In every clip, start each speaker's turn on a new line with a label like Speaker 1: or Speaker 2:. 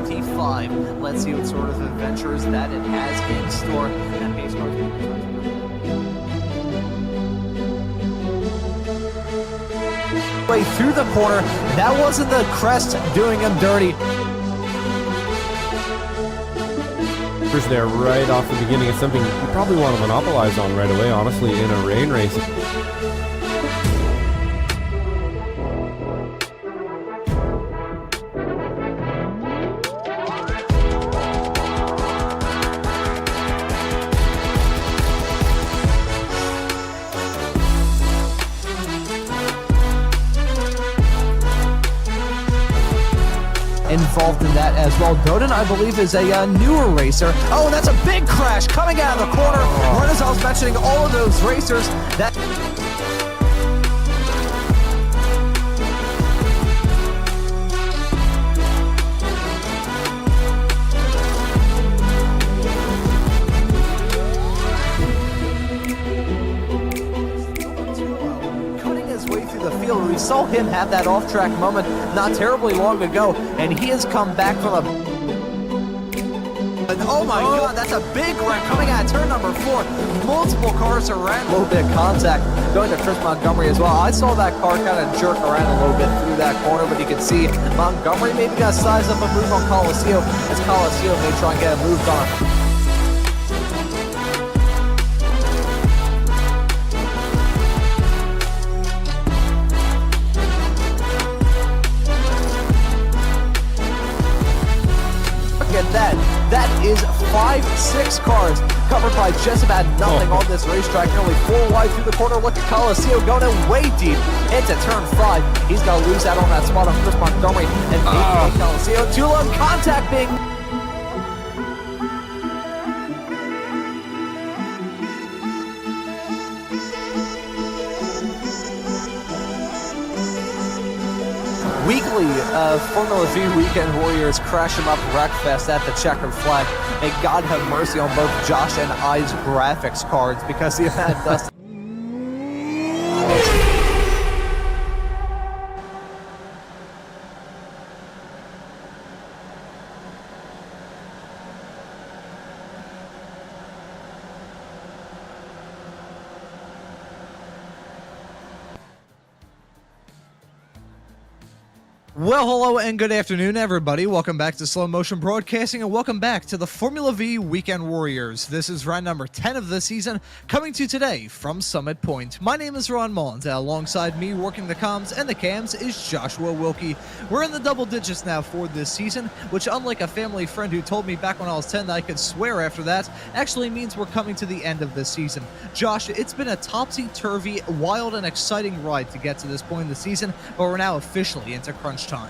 Speaker 1: 2025. Let's see what sort of adventures that it has in store. And pace cars way through the corner. That wasn't the crest doing him dirty.
Speaker 2: There right off the beginning is something you probably want to monopolize on right away, honestly, in a rain race.
Speaker 1: Involved in that as well. Doden, I believe, is a newer racer. Oh, that's a big crash coming out of the corner. Right as I was mentioning all of those racers, that we saw him have that off-track moment not terribly long ago, and he has come back from a... Oh my God, that's a big wreck coming out of turn number 4. Multiple cars around, a little bit of contact going to Chris Montgomery as well. I saw that car kind of jerk around a little bit through that corner, but you can see Montgomery maybe got to size up a move on Colacio, as Colacio may try and get a move on. That is 5-6 cars covered by just about nothing on this racetrack. Nearly 4 wide through the corner. Look at Colacio going in way deep into turn 5. He's got to lose out on that spot on Chris Montgomery and maybe Colacio. Too low contact being... Weekly Formula Vee Weekend Warriors crash him up wreckfest at the checkered flag. May God have mercy on both Josh and I's graphics cards because the event does. Well, hello and good afternoon, everybody. Welcome back to Slow Motion Broadcasting, and welcome back to the Formula Vee Weekend Warriors. This is round number 10 of the season, coming to you today from Summit Point. My name is Maunz, and alongside me working the comms and the cams is Joshua Wilkie. We're in the double digits now for this season, which, unlike a family friend who told me back when I was 10 that I could swear after that, actually means we're coming to the end of this season. Josh, it's been a topsy-turvy, wild, and exciting ride to get to this point in the season, but we're now officially into crunch time.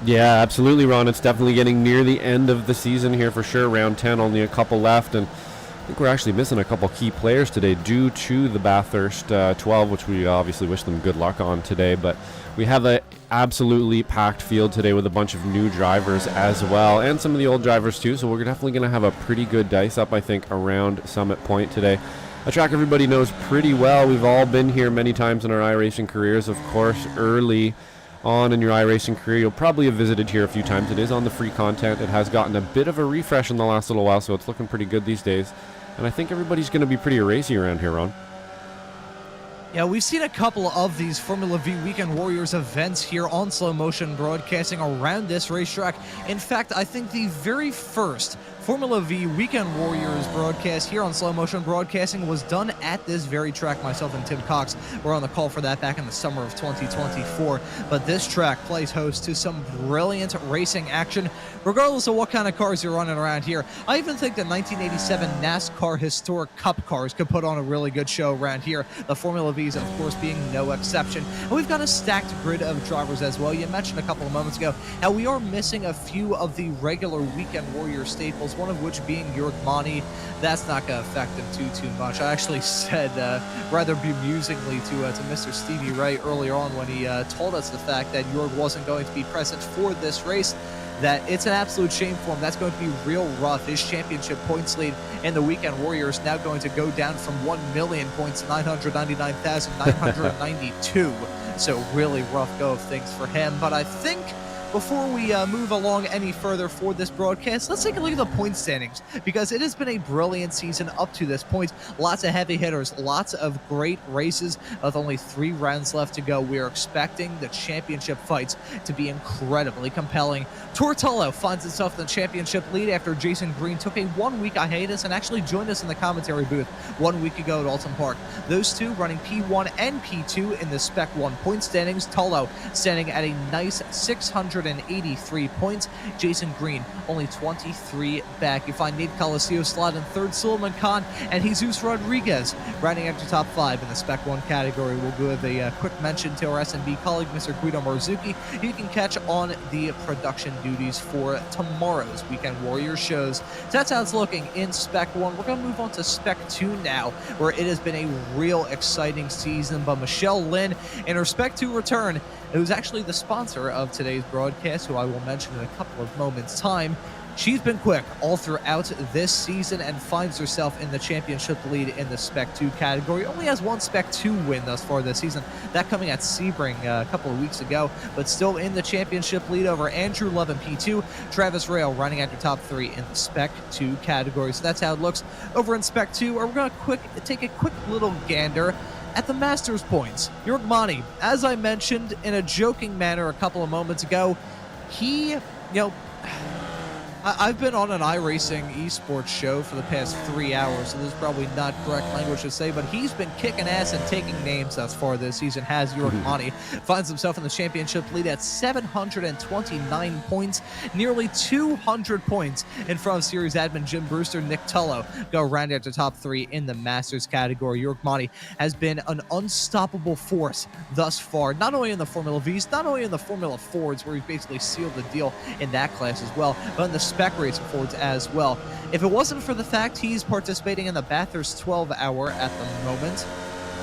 Speaker 2: Yeah, absolutely, Ron. It's definitely getting near the end of the season here for sure. Round 10, only a couple left, and I think we're actually missing a couple key players today due to the Bathurst 12, which we obviously wish them good luck on today. But we have an absolutely packed field today with a bunch of new drivers as well, and some of the old drivers too, so we're definitely going to have a pretty good dice up, I think, around Summit Point today. A track everybody knows pretty well. We've all been here many times in our iRacing careers, of course, early on in your iRacing career. You'll probably have visited here a few times. It is on the free content. It has gotten a bit of a refresh in the last little while, so it's looking pretty good these days. And I think everybody's going to be pretty racy around here, Ron.
Speaker 1: Yeah, we've seen a couple of these Formula Vee Weekend Warriors events here on Slow Motion Broadcasting around this racetrack. In fact, I think the very first Formula Vee Weekend Warriors broadcast here on Slow Motion Broadcasting was done at this very track. Myself and Tim Cox were on the call for that back in the summer of 2024. But this track plays host to some brilliant racing action, regardless of what kind of cars you're running around here. I even think the 1987 NASCAR Historic Cup cars could put on a really good show around here. The Formula V's, of course, being no exception. And we've got a stacked grid of drivers as well. You mentioned a couple of moments ago how we are missing a few of the regular Weekend Warrior staples, one of which being Mani. That's not going to affect him too much. I actually said rather bemusingly to Mr. Stevie Ray earlier on when he told us the fact that Jorg wasn't going to be present for this race, that it's an absolute shame for him. That's going to be real rough. His championship points lead in the Weekend Warriors now going to go down from 1 million points to 999,992. So really rough go of things for him. But I think before we move along any further for this broadcast, let's take a look at the point standings, because it has been a brilliant season up to this point. Lots of heavy hitters, lots of great races. With only 3 rounds left to go, we are expecting the championship fights to be incredibly compelling. Tortello finds itself in the championship lead after Jason Green took a 1-week hiatus and actually joined us in the commentary booth 1 week ago at Alton Park. Those two running P1 and P2 in the Spec 1 point standings. Tullo standing at a nice 683 points. Jason Green only 23 back. You find Nate Coliseo slot in third, Suleiman Khan and Jesus Rodriguez rounding out your top 5 in the Spec 1 category. We'll give a quick mention to our S&B colleague, Mr. Guido Marzuki. You can catch on the production duties for tomorrow's Weekend Warriors shows. So that's how it's looking in Spec 1. We're going to move on to Spec 2 now, where it has been a real exciting season. But Michelle Lynn, in her Spec 2 return, who's actually the sponsor of today's broadcast, who I will mention in a couple of moments' time, she's been quick all throughout this season and finds herself in the championship lead in the Spec 2 category. Only has 1 Spec 2 win thus far this season, that coming at Sebring a couple of weeks ago, but still in the championship lead over Andrew Love in P2, Travis Rail running at your top 3 in the Spec 2 category. So that's how it looks over in Spec 2. We're going to take a quick little gander at the Masters points. Yurgmani, as I mentioned in a joking manner a couple of moments ago, I've been on an iRacing Esports show for the past 3 hours, so this is probably not correct language to say, but he's been kicking ass and taking names thus far this season, has Yurgmani. Finds himself in the championship lead at 729 points, nearly 200 points in front of series admin Jim Brewster. Nick Tullo go round out the top 3 in the Masters category. Yurgmani has been an unstoppable force thus far, not only in the Formula V's, not only in the Formula Fords, where he's basically sealed the deal in that class as well, but in the Spec Racing Fords as well. If it wasn't for the fact he's participating in the Bathurst 12 hour at the moment,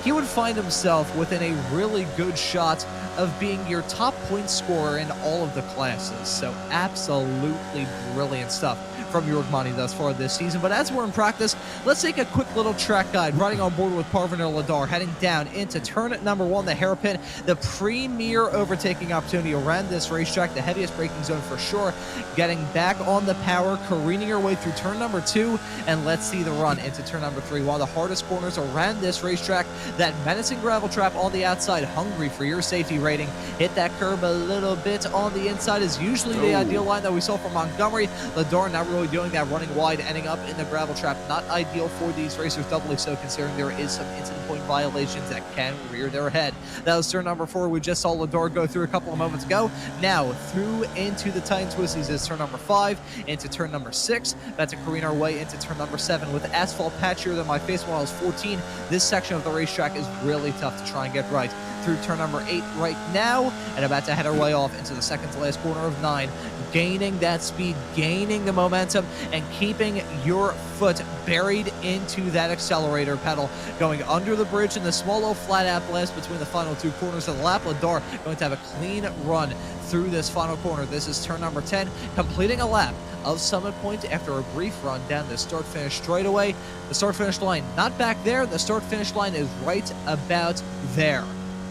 Speaker 1: he would find himself within a really good shot of being your top point scorer in all of the classes. So absolutely brilliant stuff from Yurgmani thus far this season. But as we're in practice, let's take a quick little track guide, riding on board with Parviner Ladar, heading down into turn number 1, the hairpin, the premier overtaking opportunity around this racetrack, the heaviest braking zone for sure, getting back on the power, careening your way through turn number 2, and let's see the run into turn number 3. One of the hardest corners around this racetrack, that menacing gravel trap on the outside, hungry for your safety rating. Hit that curb a little bit on the inside is usually the ideal line that we saw from Montgomery. Ladar not really doing that, running wide, ending up in the gravel trap. Not ideal for these racers, doubly so considering there is some instant point violations that can rear their head. That was turn number 4. We just saw Ladar go through a couple of moments ago. Now through into the Titan Twisties is turn number 5, into turn number 6. About to careen our way into turn number 7. With asphalt patchier than my face when I was 14, this section of the racetrack is really tough to try and get right. Through turn number 8 right now, and about to head our way off into the second to last corner of 9, gaining that speed, gaining the momentum, and keeping your foot buried into that accelerator pedal, going under the bridge in the small little flat out blast between the final 2 corners of the lap. Ladar going to have a clean run through this final corner. This is turn number 10, completing a lap of Summit Point after a brief run down the start-finish straightaway. The start-finish line not back there, the start-finish line is right about there.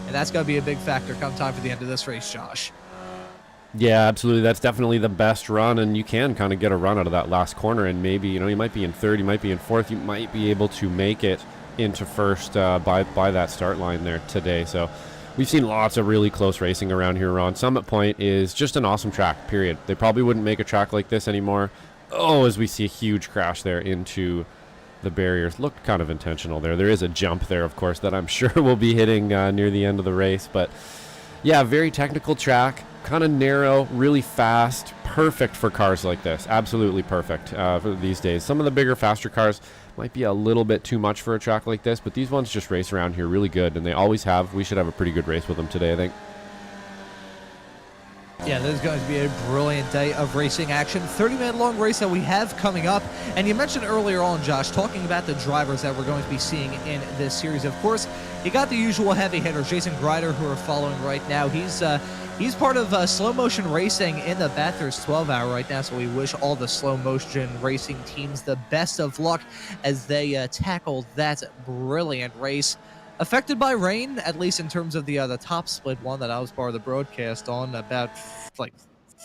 Speaker 1: And that's going to be a big factor come time for the end of this race, Josh.
Speaker 2: Yeah, absolutely. That's definitely the best run, and you can kind of get a run out of that last corner, and maybe, you might be in third, you might be in fourth, you might be able to make it into first by that start line there today. So we've seen lots of really close racing around here, Ron. Summit Point is just an awesome track, period. They probably wouldn't make a track like this anymore. Oh, as we see a huge crash there into the barriers. Looked kind of intentional there. There is a jump there, of course, that I'm sure we'll be hitting near the end of the race. But yeah, very technical track, kind of narrow, really fast, perfect for cars like this. Absolutely perfect for these days. Some of the bigger, faster cars might be a little bit too much for a track like this, but these ones just race around here really good, and they always have. We should have a pretty good race with them today, I think.
Speaker 1: Yeah, this is going to be a brilliant day of racing action. 30-minute long race that we have coming up. And you mentioned earlier on, Josh, talking about the drivers that we're going to be seeing in this series. Of course, you got the usual heavy hitters, Jason Grider, who are following right now. He's part of slow motion racing in the Bathurst 12 hour right now, so we wish all the slow motion racing teams the best of luck as they tackle that brilliant race. Affected by rain, at least in terms of the top split one that I was part of the broadcast on, about like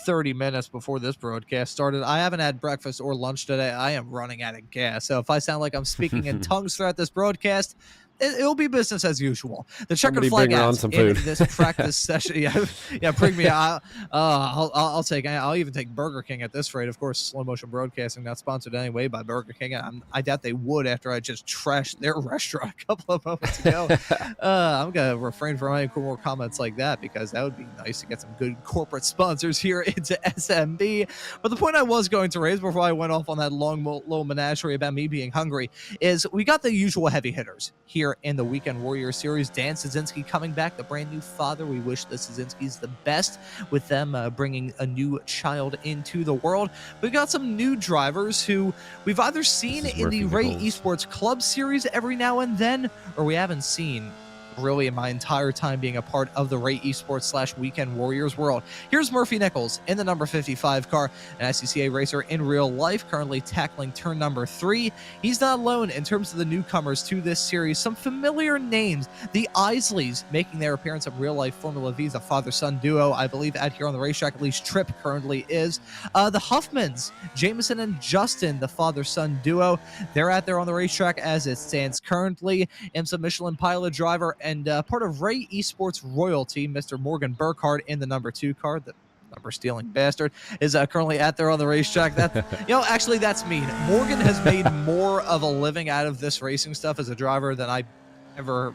Speaker 1: 30 minutes before this broadcast started. I haven't had breakfast or lunch today. I am running out of gas. So if I sound like I'm speaking in tongues throughout this broadcast, it'll be business as usual. The checkered flag ads in this practice session. Yeah, bring me. I'll take. I'll even take Burger King at this rate. Of course, Slow Motion Broadcasting not sponsored anyway by Burger King. I doubt they would after I just trashed their restaurant a couple of moments ago. I'm gonna refrain from any more comments like that because that would be nice to get some good corporate sponsors here into SMB. But the point I was going to raise before I went off on that long little menagerie about me being hungry is we got the usual heavy hitters here in the Weekend Warrior Series. Dan Szynski coming back, the brand new father. We wish the Szynskis the best with them bringing a new child into the world. We got some new drivers who we've either seen in the Ray Esports Club Series every now and then, or we haven't seen really in my entire time being a part of the Ray Esports / Weekend Warriors world. Here's Murphy Nichols in the number 55 car, an SCCA racer in real life, currently tackling turn number 3. He's not alone in terms of the newcomers to this series. Some familiar names, the Isleys making their appearance in real life Formula Vee, the father-son duo, I believe out here on the racetrack, at least Tripp currently is. The Huffmans, Jameson and Justin, the father-son duo, they're out there on the racetrack as it stands currently. IMSA Michelin pilot driver and part of Ray Esports royalty, Mr. Morgan Burkhardt in the number 2 car, the number stealing bastard, is currently out there on the racetrack. That, actually that's mean. Morgan has made more of a living out of this racing stuff as a driver than I ever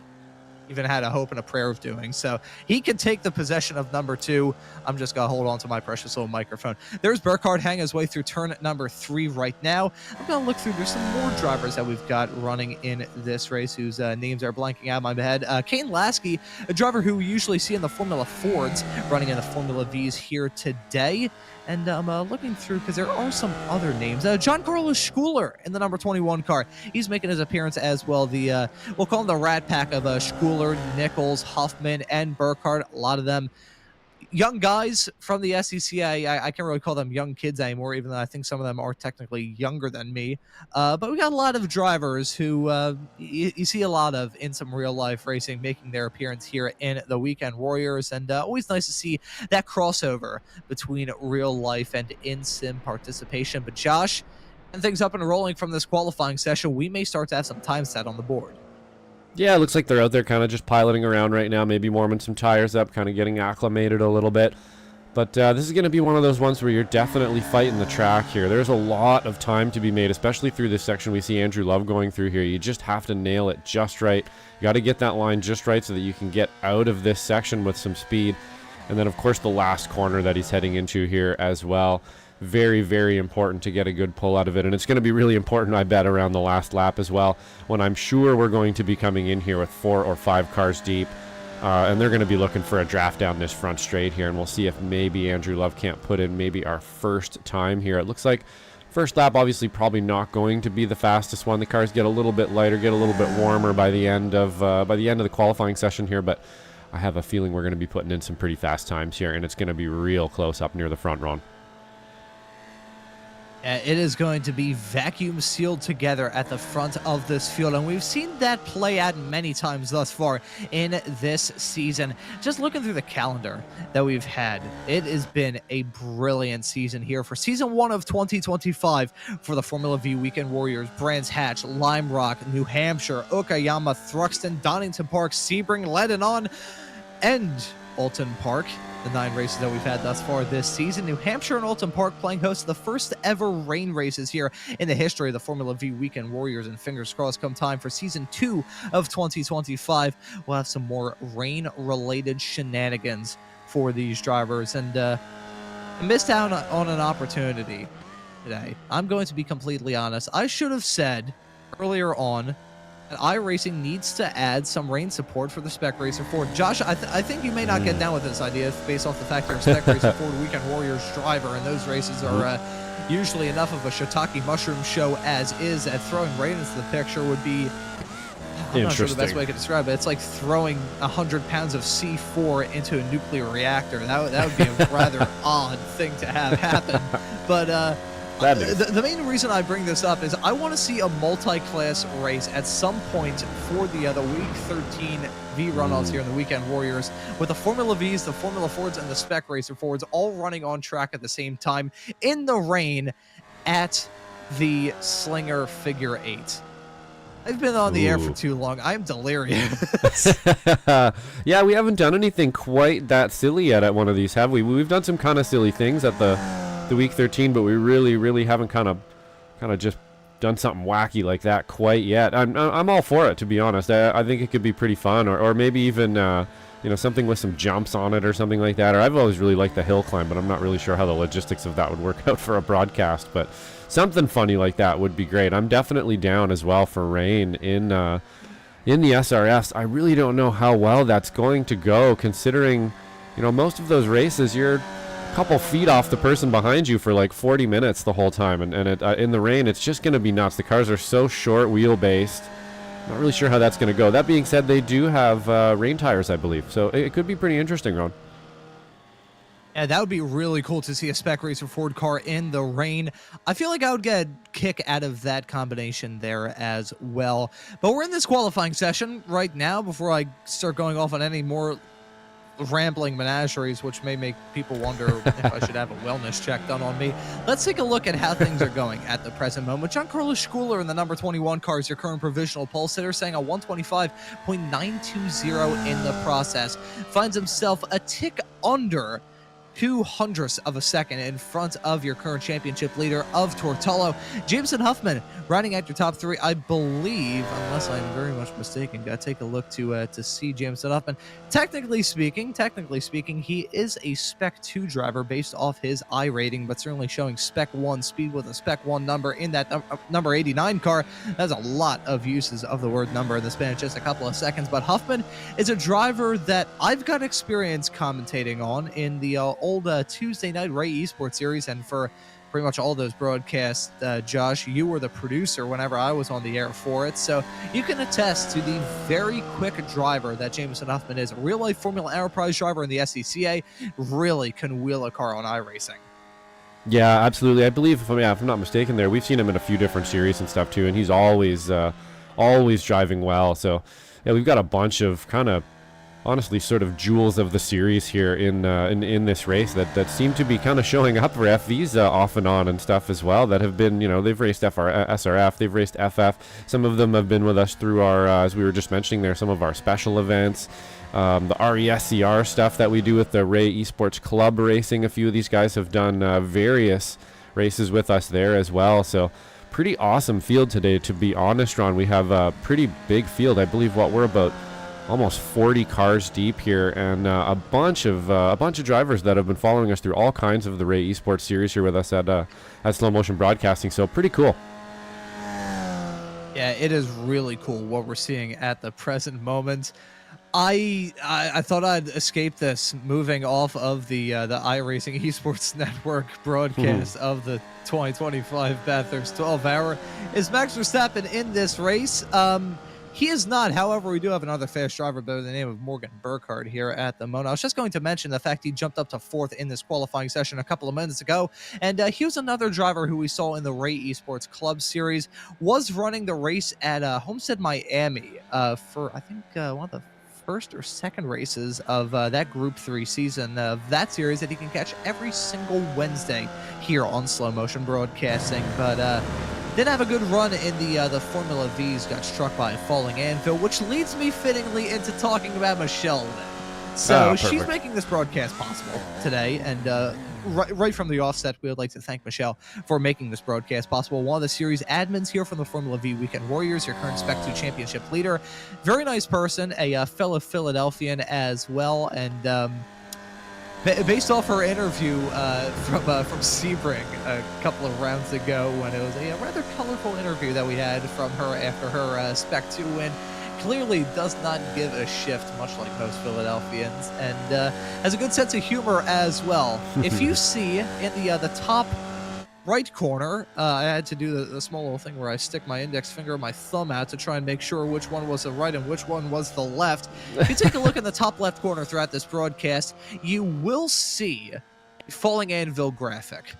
Speaker 1: even had a hope and a prayer of doing. So he can take the possession of number 2. I'm just gonna hold on to my precious little microphone. There's Burkhardt hanging his way through turn number 3 right now. I'm gonna look through. There's some more drivers that we've got running in this race whose names are blanking out of my head. Kane Lasky, a driver who we usually see in the Formula Fords, running in the Formula V's here today. And I'm looking through because there are some other names. John Carlos Schooler in the number 21 car. He's making his appearance as well. The we'll call him the Rat Pack of Schooler, Nichols, Huffman, and Burkhardt. A lot of them young guys from the SCCA. I can't really call them young kids anymore, even though I think some of them are technically younger than me. But we got a lot of drivers who you see a lot of in some real life racing making their appearance here in the Weekend Warriors. And always nice to see that crossover between real life and in-sim participation. But Josh, and things up and rolling from this qualifying session, we may start to have some time set on the board.
Speaker 2: Yeah, it looks like they're out there kind of just piloting around right now, maybe warming some tires up, kind of getting acclimated a little bit. But this is going to be one of those ones where you're definitely fighting the track here. There's a lot of time to be made, especially through this section we see Andrew Love going through here. You just have to nail it just right. You got to get that line just right so that you can get out of this section with some speed. And then, of course, the last corner that he's heading into here as well. Very, very important to get a good pull out of it. And it's going to be really important, I bet, around the last lap as well, when I'm sure we're going to be coming in here with 4 or 5 cars deep. And they're going to be looking for a draft down this front straight here. And we'll see if maybe Andrew Love can't put in maybe our first time here. It looks like first lap, obviously, probably not going to be the fastest one. The cars get a little bit lighter, get a little bit warmer by the end of the qualifying session here. But I have a feeling we're going to be putting in some pretty fast times here. And it's going to be real close up near the front run.
Speaker 1: It is going to be vacuum sealed together at the front of this field, and we've seen that play out many times thus far in this season. Just looking through the calendar that we've had, it has been a brilliant season here for Season 1 of 2025 for the Formula Vee Weekend Warriors. Brands Hatch, Lime Rock, New Hampshire, Okayama, Thruxton, Donington Park, Sebring, Lebanon, and Alton Park. The 9 races that we've had thus far this season. New Hampshire and Alton Park playing host to the first ever rain races here in the history of the Formula Vee Weekend Warriors. And fingers crossed, come time for Season 2 of 2025, we'll have some more rain-related shenanigans for these drivers. And I missed out on an opportunity today. I'm going to be completely honest. I should have said earlier on that iRacing needs to add some rain support for the Spec Racer Ford. Josh, I think you may not get down with this idea based off the fact you're a Spec Racer Ford Weekend Warriors driver, and those races are usually enough of a shiitake mushroom show as is, that throwing rain into the picture would be, I'm not sure the best way I could describe it. It's like throwing 100 pounds of C4 into a nuclear reactor. That would be a rather odd thing to have happen. But
Speaker 2: Bad news.
Speaker 1: The main reason I bring this up is I want to see a multi-class race at some point for the Week 13 V runoffs here in the Weekend Warriors, with the Formula Vs, the Formula Fords, and the Spec Racer Fords all running on track at the same time in the rain at the Slinger Figure 8. I've been on the air for too long. I'm delirious.
Speaker 2: Yeah, we haven't done anything quite that silly yet at one of these, have we? We've done some kind of silly things at the Week 13, but we really haven't kind of just done something wacky like that quite yet. I'm all for it, to be honest. I think it could be pretty fun, or maybe even something with some jumps on it or something like that. Or I've always really liked the hill climb, but I'm not really sure how the logistics of that would work out for a broadcast. But something funny like that would be great. I'm definitely down as well for rain in the SRS. I really don't know how well that's going to go, considering most of those races you're couple feet off the person behind you for like 40 minutes the whole time, and in the rain it's just going to be nuts. The cars are so short wheelbased. Not really sure how that's going to go. That being said, they do have rain tires, I believe, so it could be pretty interesting, Ron.
Speaker 1: Yeah, that would be really cool to see a Spec Racer Ford car in the rain. I feel like I would get a kick out of that combination there as well. But we're in this qualifying session right now. Before I start going off on any more rambling menageries, which may make people wonder if I should have a wellness check done on me, let's take a look at how things are going at the present moment. John Carlos Schooler in the number 21 car is your current provisional pole sitter, saying a 125.920 in the process. Finds himself a tick under 0.02 of a second in front of your current championship leader of Tortolo. Jameson Huffman running at your top three, I believe, unless I'm very much mistaken. Gotta take a look to see Jameson Huffman. Technically speaking, he is a Spec 2 driver based off his I rating, but certainly showing Spec 1 speed with a Spec 1 number in that number 89 car. That's a lot of uses of the word number in the span of just a couple of seconds. But Huffman is a driver that I've got experience commentating on in the old Tuesday night Ray Esports series, and for pretty much all those broadcasts, Josh, you were the producer whenever I was on the air for it, so you can attest to the very quick driver that Jameson Huffman is. A real-life Formula Enterprise driver in the SCCA, really can wheel a car on iRacing.
Speaker 2: Yeah, absolutely. I believe, if I'm not mistaken there, we've seen him in a few different series and stuff too, and he's always driving well. So yeah, we've got a bunch of kind of honestly sort of jewels of the series here in this race that seem to be kind of showing up for FVs off and on and stuff as well, that have been, they've raced SRF, they've raced FF. Some of them have been with us through our, as we were just mentioning there, some of our special events, the RESCR stuff that we do with the Ray Esports Club racing. A few of these guys have done various races with us there as well. So pretty awesome field today, to be honest, Ron. We have a pretty big field. I believe we're about almost 40 cars deep here, and a bunch of drivers that have been following us through all kinds of the Ray Esports series here with us at Slow Motion Broadcasting. So pretty cool.
Speaker 1: Yeah, it is really cool what we're seeing at the present moment. I thought I'd escape this moving off of the iRacing Esports Network broadcast of the 2025 Bathurst 12-hour. Is Max Verstappen in this race? He is not. However, we do have another fast driver by the name of Morgan Burkhardt here at the moment. I was just going to mention the fact he jumped up to 4th in this qualifying session a couple of minutes ago. And he was another driver who we saw in the Ray Esports Club Series, was running the race at Homestead, Miami for, I think, one of the first or second races of that Group 3 season of that series that he can catch every single Wednesday here on Slow Motion Broadcasting. But did have a good run in the Formula V's, got struck by a falling anvil, which leads me fittingly into talking about Michelle today. So she's making this broadcast possible today, and right from the offset, we would like to thank Michelle for making this broadcast possible. One of the series admins here from the Formula Vee Weekend Warriors, your current Spec 2 championship leader. Very nice person, a fellow Philadelphian as well, and based off her interview from Sebring a couple of rounds ago, when it was a rather colorful interview that we had from her after her Spec 2 win, clearly does not give a shift, much like most Philadelphians, and has a good sense of humor as well. If you see in the top right corner, I had to do the small little thing where I stick my index finger and my thumb out to try and make sure which one was the right and which one was the left. If you take a look in the top left corner throughout this broadcast, you will see a falling anvil graphic.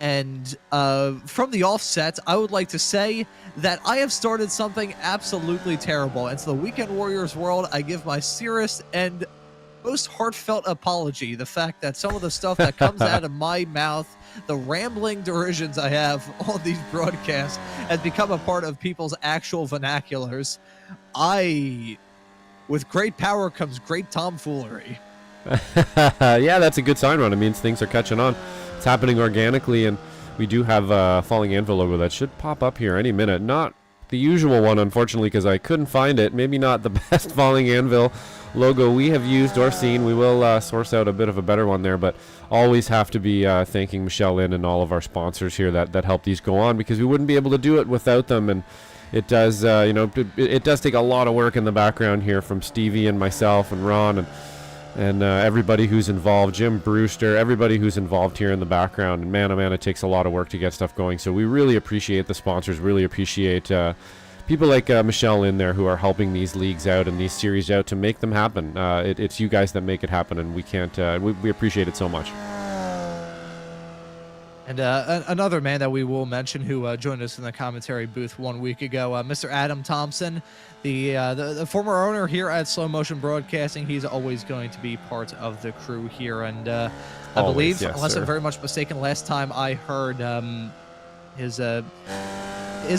Speaker 1: And from the offset, I would like to say that I have started something absolutely terrible. And to the Weekend Warriors world, I give my serious and most heartfelt apology. The fact that some of the stuff that comes out of my mouth, the rambling derisions I have on these broadcasts, has become a part of people's actual vernaculars. With great power comes great tomfoolery.
Speaker 2: Yeah, that's a good sign, Ron. It means things are catching on. It's happening organically, and we do have a Falling Anvil logo that should pop up here any minute. Not the usual one, unfortunately, because I couldn't find it. Maybe not the best Falling Anvil logo we have used or seen. We will source out a bit of a better one there, but always have to be thanking Michelle Lynn and all of our sponsors here that help these go on, because we wouldn't be able to do it without them. And it does, it does take a lot of work in the background here from Stevie and myself and Ron and everybody who's involved, Jim Brewster, everybody who's involved here in the background. And man, oh man, it takes a lot of work to get stuff going. So we really appreciate the sponsors, really appreciate people like Michelle in there who are helping these leagues out and these series out to make them happen. It's you guys that make it happen, and we can't, we appreciate it so much.
Speaker 1: And another man that we will mention who joined us in the commentary booth 1 week ago, Mr. Adam Thompson, the former owner here at Slow Motion Broadcasting. He's always going to be part of the crew here. And I believe,
Speaker 2: yes,
Speaker 1: unless
Speaker 2: sir.
Speaker 1: I'm very much mistaken, last time I heard his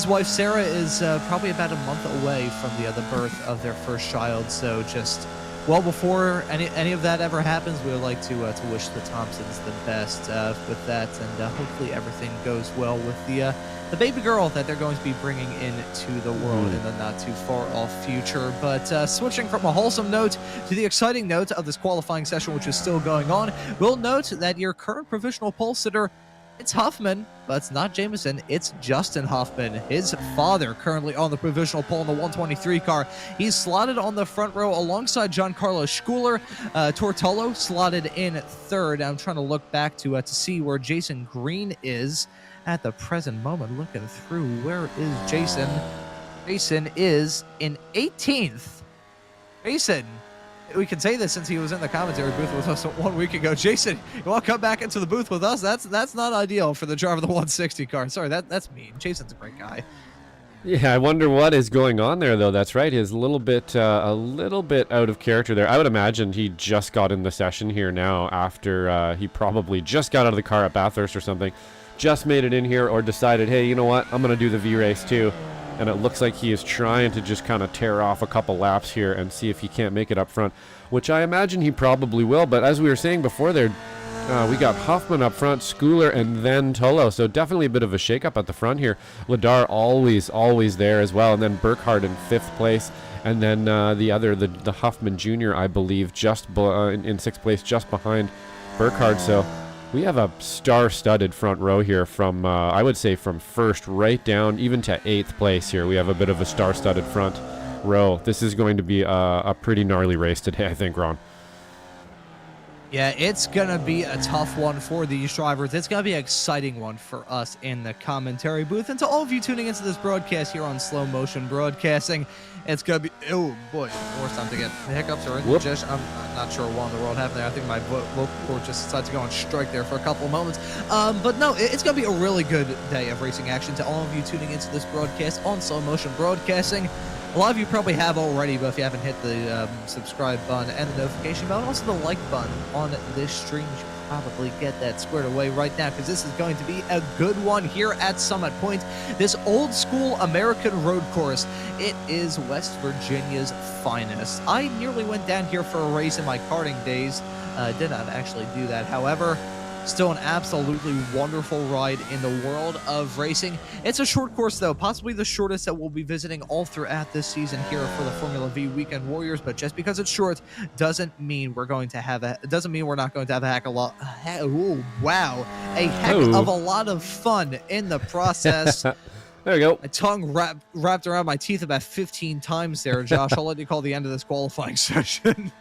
Speaker 1: wife Sarah is probably about a month away from the birth of their first child. So just well before any of that ever happens, we would like to wish the Thompsons the best with that, and hopefully everything goes well with the baby girl that they're going to be bringing into the world in the not too far off future. But switching from a wholesome note to the exciting note of this qualifying session, which is still going on, we'll note that your current provisional pole sitter, it's Huffman, but it's not Jameson. It's Justin Huffman, his father, currently on the provisional pole in the 123 car. He's slotted on the front row alongside Giancarlo Schooler. Tortolo slotted in third. I'm trying to look back to see where Jason Green is at the present moment. Looking through, where is Jason? Jason is in 18th. Jason, we can say this since he was in the commentary booth with us 1 week ago. Jason, you want to come back into the booth with us? That's not ideal for the driver of the 160 car. Sorry, that's mean. Jason's a great guy.
Speaker 2: Yeah, I wonder what is going on there, though. That's right. He's a little bit out of character there. I would imagine he just got in the session here now after he probably just got out of the car at Bathurst or something, just made it in here, or decided, hey, you know what, I'm going to do the V race too. And it looks like he is trying to just kind of tear off a couple laps here and see if he can't make it up front, which I imagine he probably will. But as we were saying before there, we got Huffman up front, Schooler, and then Tolo. So definitely a bit of a shakeup at the front here. Ladar always there as well. And then Burkhardt in 5th place. And then the Huffman Jr., I believe, just in 6th place, just behind Burkhardt. So we have a star-studded front row here from, I would say, from 1st right down even to 8th place here. We have a bit of a star-studded front row. This is going to be a pretty gnarly race today, I think, Ron.
Speaker 1: Yeah, it's going to be a tough one for these drivers. It's going to be an exciting one for us in the commentary booth. And to all of you tuning into this broadcast here on Slow Motion Broadcasting, it's going to be, oh boy, worst time to get hiccups or indigestion. I'm not sure what in the world happened there. I think my vocal cord just decided to go on strike there for a couple of moments. But no, it's going to be a really good day of racing action to all of you tuning into this broadcast on Slow Motion Broadcasting. A lot of you probably have already, but if you haven't hit the subscribe button and the notification bell, and also the like button on this stream, you should probably get that squared away right now, because this is going to be a good one here at Summit Point. This old school American road course, it is West Virginia's finest. I nearly went down here for a race in my karting days. Did not actually do that. However, still an absolutely wonderful ride in the world of racing. It's a short course, though, possibly the shortest that we'll be visiting all throughout this season here for the Formula Vee Weekend Warriors. But just because it's short doesn't mean we're not going to have a heck of a lot of fun in the process.
Speaker 2: There we go.
Speaker 1: My tongue wrapped around my teeth about 15 times there, Josh. I'll let you call the end of this qualifying session.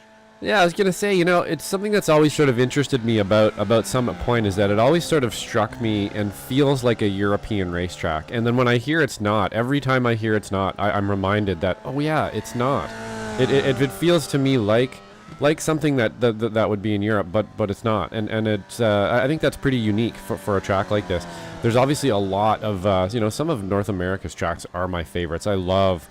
Speaker 2: Yeah, I was going to say, it's something that's always sort of interested me about Summit Point, is that it always sort of struck me and feels like a European racetrack. And then when I hear it's not, every time I hear it's not, I'm reminded that, oh yeah, it's not. It feels to me like like something that would be in Europe, but it's not. And it's I think that's pretty unique for a track like this. There's obviously a lot of some of North America's tracks are my favorites. I love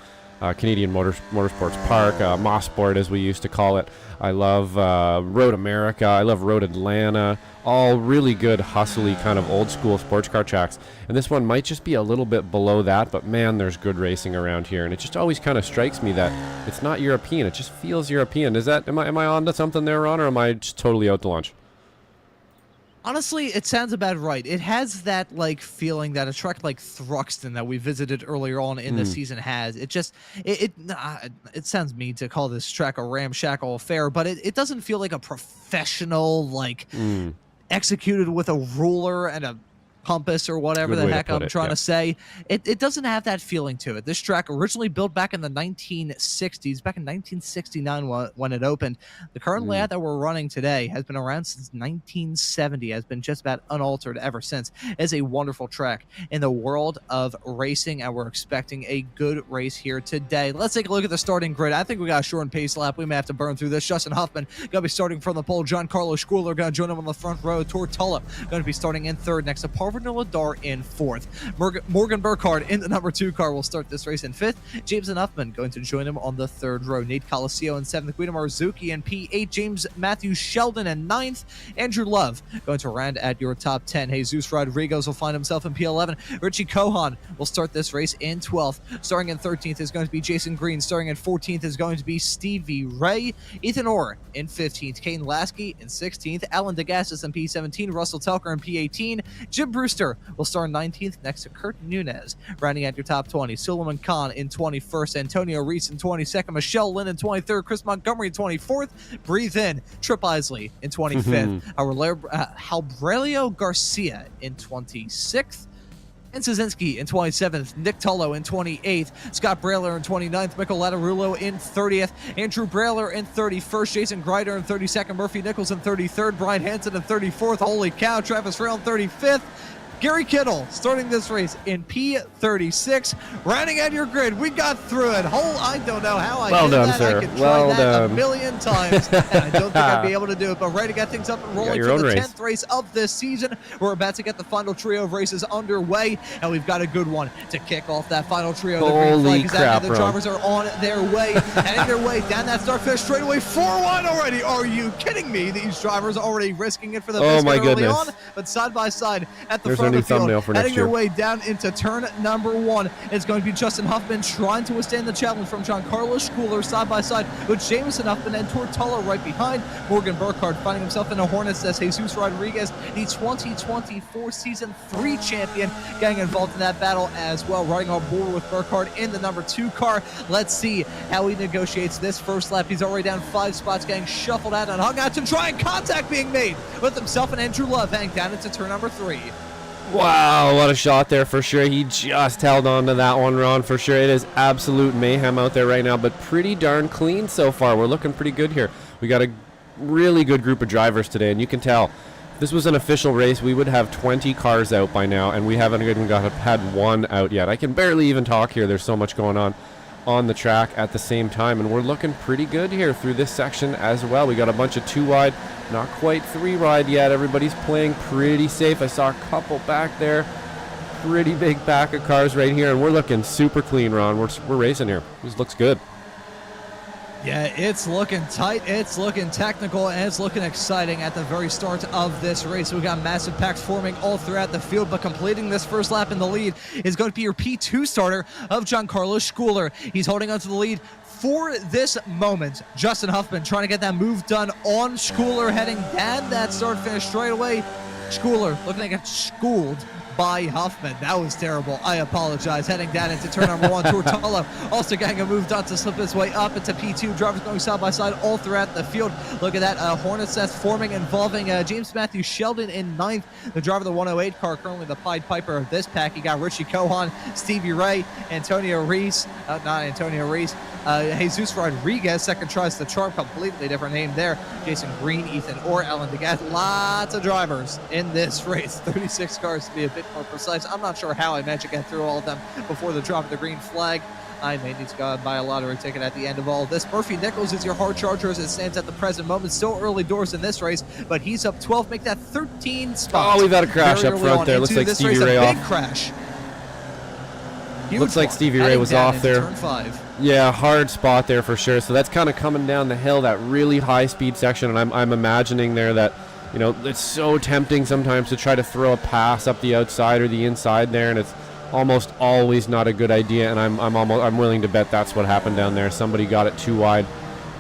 Speaker 2: Canadian Motorsports Park, Mossport as we used to call it. I love Road America. I love Road Atlanta. All really good, hustly kind of old school sports car tracks. And this one might just be a little bit below that, but man, there's good racing around here. And it just always kind of strikes me that it's not European. It just feels European. Am I on to something there, Ron, or am I just totally out to lunch?
Speaker 1: Honestly, it sounds about right. It has that like feeling that a track like Thruxton that we visited earlier on in the season has. It just it sounds mean to call this track a ramshackle affair, but it doesn't feel like a professional executed with a ruler and a compass or whatever the heck I'm trying to say. It doesn't have that feeling to it. This track originally built back in the 1960s, back in 1969 when it opened. The current layout that we're running today has been around since 1970, has been just about unaltered ever since. It's a wonderful track in the world of racing, and we're expecting a good race here today. Let's take a look at the starting grid. I think we got a short and pace lap. We may have to burn through this. Justin Huffman going to be starting from the pole. Giancarlo Schuler going to join him on the front row. Tortola going to be starting in third next to Parvin Ladar in fourth. Morgan Burkhardt in the number 2 car will start this race in fifth. Jameson Huffman going to join him on the third row. Nate Colascio in seventh. Guido Marzuki in P8. James Matthew Sheldon in ninth. Andrew Love going to round at your top 10. Jesus Rodriguez will find himself in P11. Richie Cohan will start this race in 12th. Starting in 13th is going to be Jason Green. Starting in 14th is going to be Stevie Ray. Ethan Orr in 15th. Kane Lasky in 16th. Alan DeGassis in P17. Russell Telker in P18. Jim Brewster will start 19th next to Kurt Nunez. Rounding at your top 20, Suleiman Khan in 21st, Antonio Reese in 22nd, Michelle Lynn in 23rd, Chris Montgomery in 24th, Breathe In, Trip Isley in 25th, Halbrelio Garcia in 26th, and Szynski in 27th, Nick Tullo in 28th, Scott Brailer in 29th, Michael Lattarulo in 30th, Andrew Brailer in 31st, Jason Greider in 32nd, Murphy Nichols in 33rd, Brian Hansen in 34th, holy cow, Travis Rail in 35th, Gary Kittle starting this race in P36. Rounding out your grid, we got through it. I don't know how I did that.
Speaker 2: Sir.
Speaker 1: I could try that a million times, and I don't think I'd be able to do it. But ready to get things up and rolling for the 10th race of this season. We're about to get the final trio of races underway, and we've got a good one to kick off that final trio.
Speaker 2: Holy crap,
Speaker 1: the drivers are on their way, heading their way down that start finish straightaway. 4-1 already. Are you kidding me? These drivers are already risking it for the biscuit early on, but side by side at the front.
Speaker 2: New thumbnail for next
Speaker 1: heading
Speaker 2: year.
Speaker 1: their way down into turn number 1 is going to be Justin Huffman trying to withstand the challenge from Giancarlo Schuler side by side with Jameson Huffman and Tortola right behind. Morgan Burkhardt finding himself in a Hornets as Jesus Rodriguez, the 2024 Season 3 champion, getting involved in that battle as well, riding on board with Burkhardt in the number 2 car. Let's see how he negotiates this first lap. He's already down 5 spots, getting shuffled out and hung out to try and contact being made with himself and Andrew Love heading down into turn number 3.
Speaker 2: Wow, what a shot there for sure. He just held on to that one, Ron, for sure. It is absolute mayhem out there right now, but pretty darn clean so far. We're looking pretty good here. We got a really good group of drivers today, and you can tell if this was an official race, we would have 20 cars out by now, and we haven't even had one out yet. I can barely even talk here. There's so much going on the track at the same time, and we're looking pretty good here through this section as well. We got a bunch of 2 wide, not quite 3 wide yet. Everybody's playing pretty safe. I saw a couple back there, pretty big pack of cars right here, and we're looking super clean, Ron. We're racing here. This looks good.
Speaker 1: Yeah, it's looking tight, it's looking technical, and it's looking exciting at the very start of this race. We got massive packs forming all throughout the field, but completing this first lap in the lead is going to be your P2 starter of Giancarlo Schuler. He's holding on to the lead for this moment. Justin Huffman trying to get that move done on Schuler, heading down that start-finish straightaway. Schuler looking to get schooled by Huffman. That was terrible. I apologize. Heading down into turn number 1. Tortola also getting a move done to slip his way up into P2. Drivers going side by side all throughout the field. Look at that Hornets nest forming involving James Matthew Sheldon in 9th. The driver of the 108 car, currently the Pied Piper of this pack. You got Richie Cohan, Stevie Ray, Antonio Reese, Jesus Rodriguez, second tries the chart, completely different name there. Jason Green, Ethan Orr, Alan DeGath. Lots of drivers in this race. 36 cars to be a bit more precise. I'm not sure how I managed to get through all of them before the drop of the green flag. I may need to go buy a lottery ticket at the end of all of this. Murphy Nichols is your hard charger as it stands at the present moment. Still early doors in this race, but he's up 12. Make that 13 spots.
Speaker 2: Oh, we've had a crash up front there. Looks like Stevie Ray off.
Speaker 1: Big crash.
Speaker 2: Looks like Stevie Ray was off there.
Speaker 1: Turn 5.
Speaker 2: Yeah, hard spot there for sure. So that's kind of coming down the hill, that really high speed section, and I'm imagining there that, you know, it's so tempting sometimes to try to throw a pass up the outside or the inside there, and it's almost always not a good idea, and I'm willing to bet that's what happened down there. Somebody got it too wide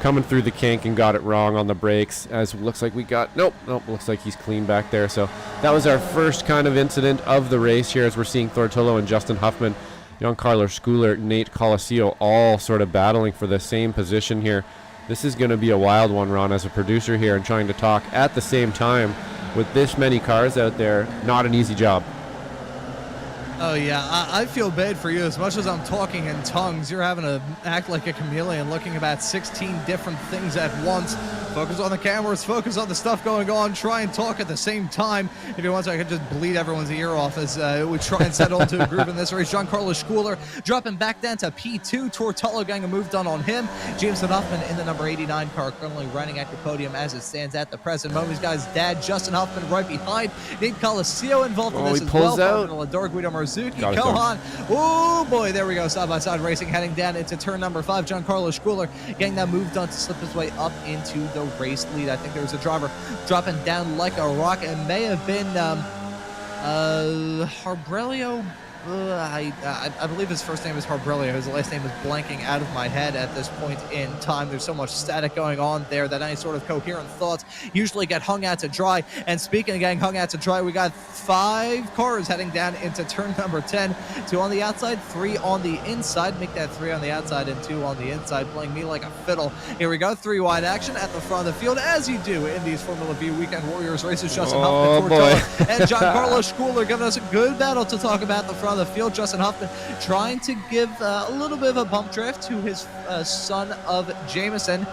Speaker 2: coming through the kink and got it wrong on the brakes, as looks like we got nope, looks like he's clean back there. So that was our first kind of incident of the race here, as we're seeing Thortolo and Justin Huffman, Giancarlo Schouler, Nate Colascio all sort of battling for the same position here. This is going to be a wild one, Ron, as a producer here, and trying to talk at the same time with this many cars out there. Not an easy job.
Speaker 1: Oh, yeah, I feel bad for you. As much as I'm talking in tongues, you're having to act like a chameleon, looking about 16 different things at once. Focus on the cameras, focus on the stuff going on, try and talk at the same time. If you want to, I could just bleed everyone's ear off as we try and settle into a groove in this race. Giancarlo Schouler dropping back down to P2. Tortolo getting a move done on him. Jameson Huffman in the number 89 car, currently running at the podium as it stands at the present moment. He's got his dad, Justin Huffman, right behind. Nate Colascio involved in this as well. Suzuki, Kohan. Oh boy, there we go. Side-by-side racing heading down into turn number 5. Giancarlo Schouler getting that move done to slip his way up into the race lead. I think there was a driver dropping down like a rock. It may have been Harbrelio. I believe his first name is Harbrelio. His last name is blanking out of my head at this point in time. There's so much static going on there that any sort of coherent thoughts usually get hung out to dry. And speaking of getting hung out to dry, we got 5 cars heading down into turn number 10. 2 on the outside, 3 on the inside. Make that 3 on the outside and 2 on the inside, playing me like a fiddle. Here we go, 3 wide action at the front of the field, as you do in these Formula Vee Weekend Warriors races. Justin Huffman, Tortolo, and Giancarlo Schouler giving us a good battle to talk about the front of the field. Justin Huffman trying to give a little bit of a bump drift to his son of Jameson.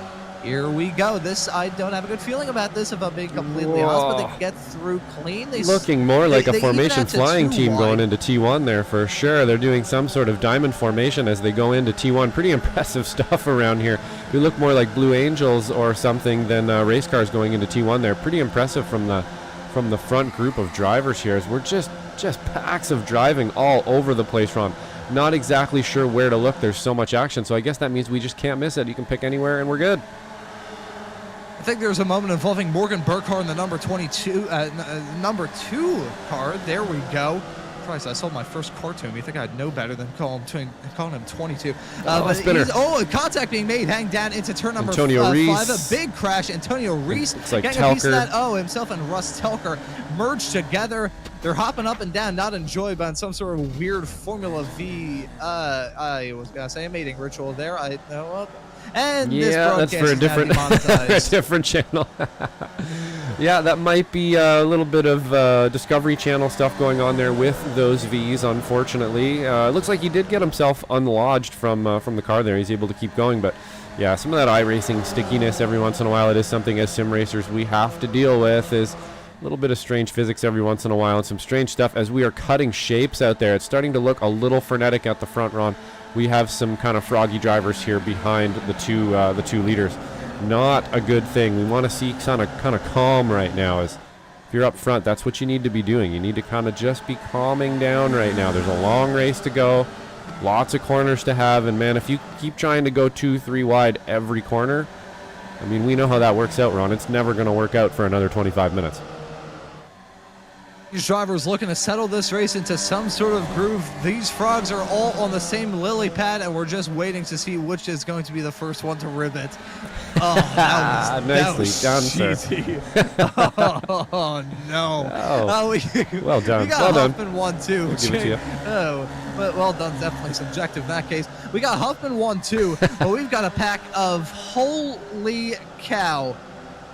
Speaker 1: Here we go. This, I don't have a good feeling about this, if I'm being completely honest, but they get through clean.
Speaker 2: Looking more like a formation flying team going into T1 there for sure. They're doing some sort of diamond formation as they go into T1. Pretty impressive stuff around here. We look more like Blue Angels or something than race cars going into T1 there. Pretty impressive from the front group of drivers here, as we're just packs of driving all over the place, Ron. Not exactly sure where to look. There's so much action, so I guess that means we just can't miss it. You can pick anywhere and we're good.
Speaker 1: I think there's a moment involving Morgan Burkhardt in the number 22, number 2 car. There we go. Christ, I sold my first car to him. You think I'd know better than calling him 22. Contact being made. Hang down into turn number 5. A big crash. Antonio Reese
Speaker 2: getting
Speaker 1: like a piece of that. Oh, himself and Russ Telker merged together. They're hopping up and down, not enjoyed by some sort of weird Formula Vee. I was gonna say a mating ritual there. I know. And
Speaker 2: yeah,
Speaker 1: this
Speaker 2: that's for a different, a different channel. Yeah, that might be a little bit of Discovery Channel stuff going on there with those V's, unfortunately. It looks like he did get himself unlodged from the car there. He's able to keep going, but yeah, some of that iRacing stickiness every once in a while, it is something as sim racers we have to deal with, is a little bit of strange physics every once in a while and some strange stuff as we are cutting shapes out there. It's starting to look a little frenetic at the front, Ron. We have some kind of froggy drivers here behind the two leaders. Not a good thing. We want to see kind of calm right now. As if you're up front, that's what you need to be doing. You need to kind of just be calming down right now. There's a long race to go, lots of corners to have, and man, if you keep trying to go 2-3 wide every corner, I mean, we know how that works out, Ron. It's never going to work out for another 25 minutes.
Speaker 1: These drivers looking to settle this race into some sort of groove. These frogs are all on the same lily pad, and we're just waiting to see which is going to be the first one to rib it. Oh, that was
Speaker 2: nicely done,
Speaker 1: cheesy. Oh no!
Speaker 2: Well done.
Speaker 1: We got
Speaker 2: well
Speaker 1: Huffman
Speaker 2: done.
Speaker 1: 1-2.
Speaker 2: We'll give it to you.
Speaker 1: Oh, well done. Definitely subjective in that case. We got Huffman 1-2, but we've got a pack of holy cow.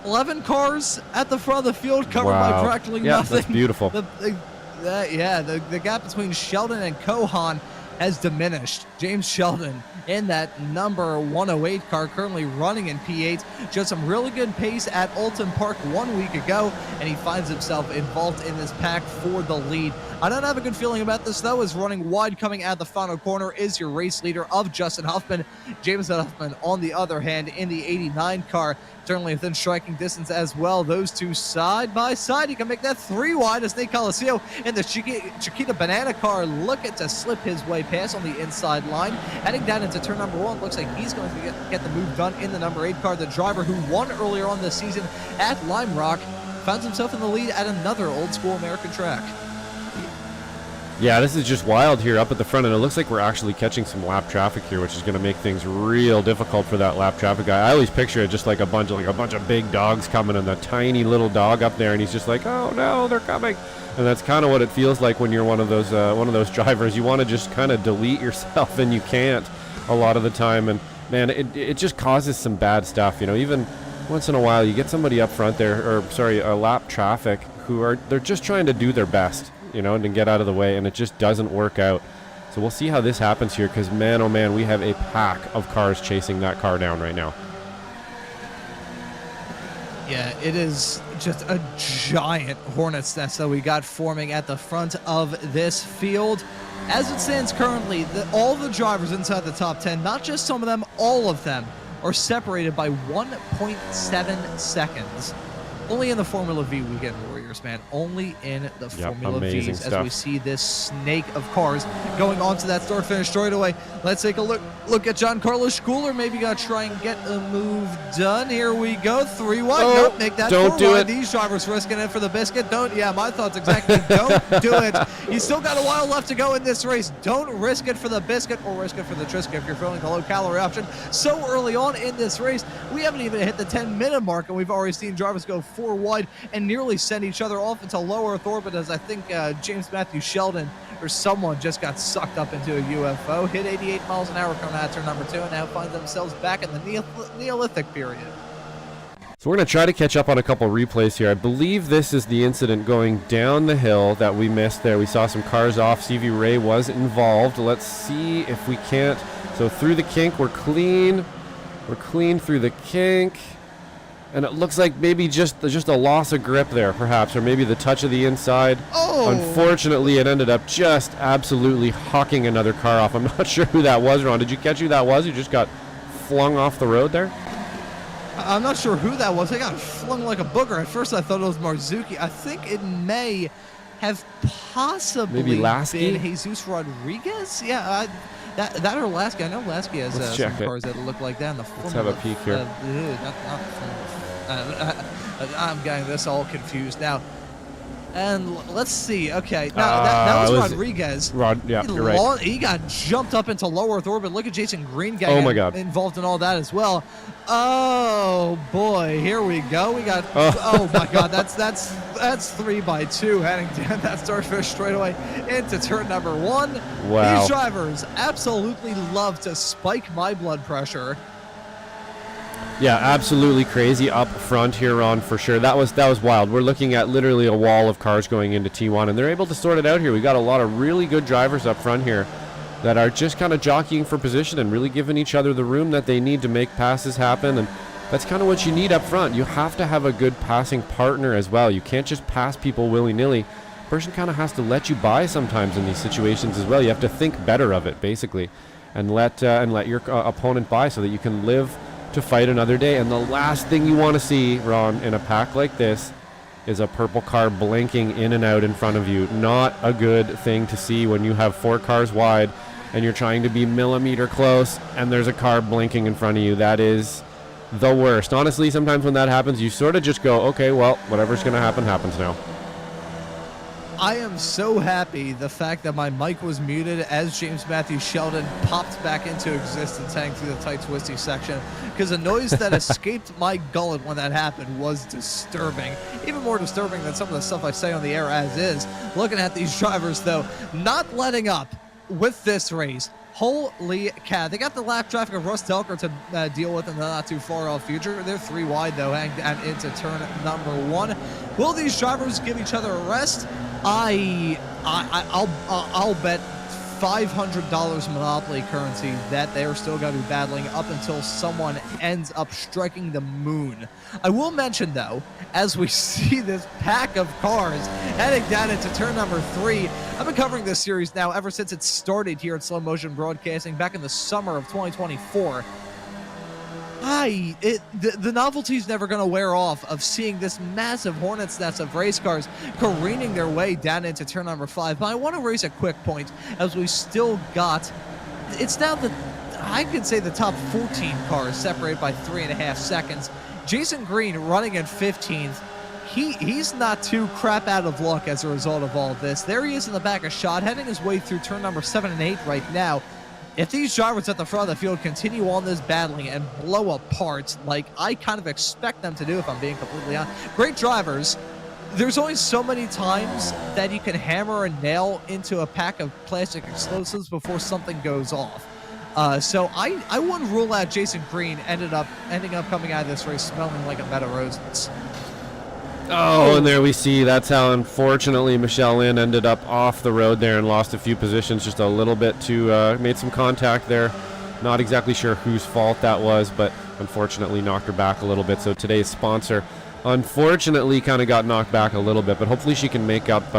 Speaker 1: 11 cars at the front of the field, covered by practically nothing.
Speaker 2: That's beautiful.
Speaker 1: The gap between Sheldon and Kohan has diminished. James Sheldon in that number 108 car, currently running in P8, showed some really good pace at Alton Park 1 week ago, and he finds himself involved in this pack for the lead. I don't have a good feeling about this, though, as running wide coming out the final corner is your race leader of Justin Huffman. James Huffman, on the other hand, in the 89 car, certainly within striking distance as well. Those two side by side. He can make that 3 wide as Nate Coliseo in the Chiquita Banana car looking to slip his way past on the inside line. Heading down into turn number 1, looks like he's going to get the move done in the number 8 car. The driver who won earlier on this season at Lime Rock finds himself in the lead at another old school American track.
Speaker 2: Yeah, this is just wild here up at the front, and it looks like we're actually catching some lap traffic here, which is going to make things real difficult for that lap traffic guy. I always picture it just like a bunch of big dogs coming, and the tiny little dog up there, and he's just like, oh no, they're coming. And that's kind of what it feels like when you're one of those drivers. You want to just kind of delete yourself, and you can't a lot of the time. And man, it just causes some bad stuff. You know, even once in a while, you get somebody up front there, a lap traffic they're just trying to do their best, you know, and to get out of the way, and it just doesn't work out. So we'll see how this happens here, because man, oh man, we have a pack of cars chasing that car down right now.
Speaker 1: Yeah, it is just a giant hornet's nest that we got forming at the front of this field. As it stands currently, all the drivers inside the top 10, not just some of them, all of them, are separated by 1.7 seconds. Only in the Formula Vee weekend warriors, man. Only in the Formula V's as we see this snake of cars going on to that start-finish straightaway. Let's take a look at Giancarlo Schooler. Maybe got to try and get a move done. Here we go. 3 wide.
Speaker 2: Oh,
Speaker 1: nope, make that
Speaker 2: don't
Speaker 1: 4
Speaker 2: do
Speaker 1: wide.
Speaker 2: it.
Speaker 1: These drivers risking it for the biscuit. Don't. Yeah, my thoughts exactly. Don't do it. You still got a while left to go in this race. Don't risk it for the biscuit or risk it for the Triscuit if you're feeling the low-calorie option. So early on in this race, we haven't even hit the 10-minute mark, and we've already seen drivers go 4 wide and nearly send each other off into low Earth orbit, as I think James Matthew Sheldon or someone just got sucked up into a UFO, hit 88 miles an hour coming out of turn number 2, and now find themselves back in the Neolithic period.
Speaker 2: So we're going to try to catch up on a couple replays here. I believe this is the incident going down the hill that we missed there. We saw some cars off. CV Ray was involved. Let's see if we can't. So through the kink, we're clean. We're clean through the kink. And it looks like maybe just a loss of grip there, perhaps, or maybe the touch of the inside.
Speaker 1: Oh!
Speaker 2: Unfortunately, it ended up just absolutely hucking another car off. I'm not sure who that was, Ron. Did you catch who that was? Who just got flung off the road there?
Speaker 1: I'm not sure who that was. They got flung like a booger. At first, I thought it was Marzuki. I think it may have possibly been Jesus Rodriguez. Yeah, that or Lasky. I know Lasky has some cars that look like that in the
Speaker 2: Let's have a peek here.
Speaker 1: I'm getting this all confused now. And let's see. Okay, now that was Rodriguez.
Speaker 2: Yeah, you're right.
Speaker 1: He got jumped up into low Earth orbit. Look at Jason Green getting involved in all that as well. Oh boy, here we go. We got. Oh my God, that's 3 by 2 heading down that starfish straightaway into turn number 1.
Speaker 2: Wow.
Speaker 1: These drivers absolutely love to spike my blood pressure.
Speaker 2: Yeah, absolutely crazy up front here, Ron, for sure. That was wild. We're looking at literally a wall of cars going into T1, and they're able to sort it out here. We got a lot of really good drivers up front here that are just kind of jockeying for position and really giving each other the room that they need to make passes happen, and that's kind of what you need up front. You have to have a good passing partner as well. You can't just pass people willy-nilly. A person kind of has to let you by sometimes in these situations as well. You have to think better of it, basically, and let your opponent by so that you can live to fight another day. And the last thing you want to see, Ron, in a pack like this is a purple car blinking in and out in front of you. Not a good thing to see when you have 4 cars wide and you're trying to be millimeter close and there's a car blinking in front of you. That is the worst. Honestly, sometimes when that happens, you sort of just go, okay, well, whatever's going to happen happens now.
Speaker 1: I am so happy the fact that my mic was muted as James Matthew Sheldon popped back into existence heading through the tight twisty section, because the noise that escaped my gullet when that happened was disturbing. Even more disturbing than some of the stuff I say on the air as is. Looking at these drivers, though, not letting up with this race. Holy cow. They got the lap traffic of Russ Delker to deal with in the not too far off future. They're 3 wide, though, heading down into turn number 1. Will these drivers give each other a rest? I'll bet $500 Monopoly currency that they're still going to be battling up until someone ends up striking the moon. I will mention, though, as we see this pack of cars heading down into turn number 3, I've been covering this series now ever since it started here at Slow Motion Broadcasting back in the summer of 2024. The novelty's never going to wear off of seeing this massive hornet's nest of race cars careening their way down into turn number 5. But I want to raise a quick point as we still got, it's now I could say the top 14 cars separated by 3.5 seconds. Jason Green running in 15th. He's not too crap out of luck as a result of all this. There he is in the back of shot, heading his way through turn number 7 and 8 right now. If these drivers at the front of the field continue on this battling and blow apart, like I kind of expect them to do, if I'm being completely honest, great drivers, there's only so many times that you can hammer a nail into a pack of plastic explosives before something goes off. So I wouldn't rule out Jason Green ending up coming out of this race smelling like a bed of roses.
Speaker 2: Oh, and there we see that's how, unfortunately, Michelle Lynn ended up off the road there and lost a few positions just a little bit to made some contact there. Not exactly sure whose fault that was, but unfortunately knocked her back a little bit. So today's sponsor, unfortunately, kind of got knocked back a little bit, but hopefully she can make up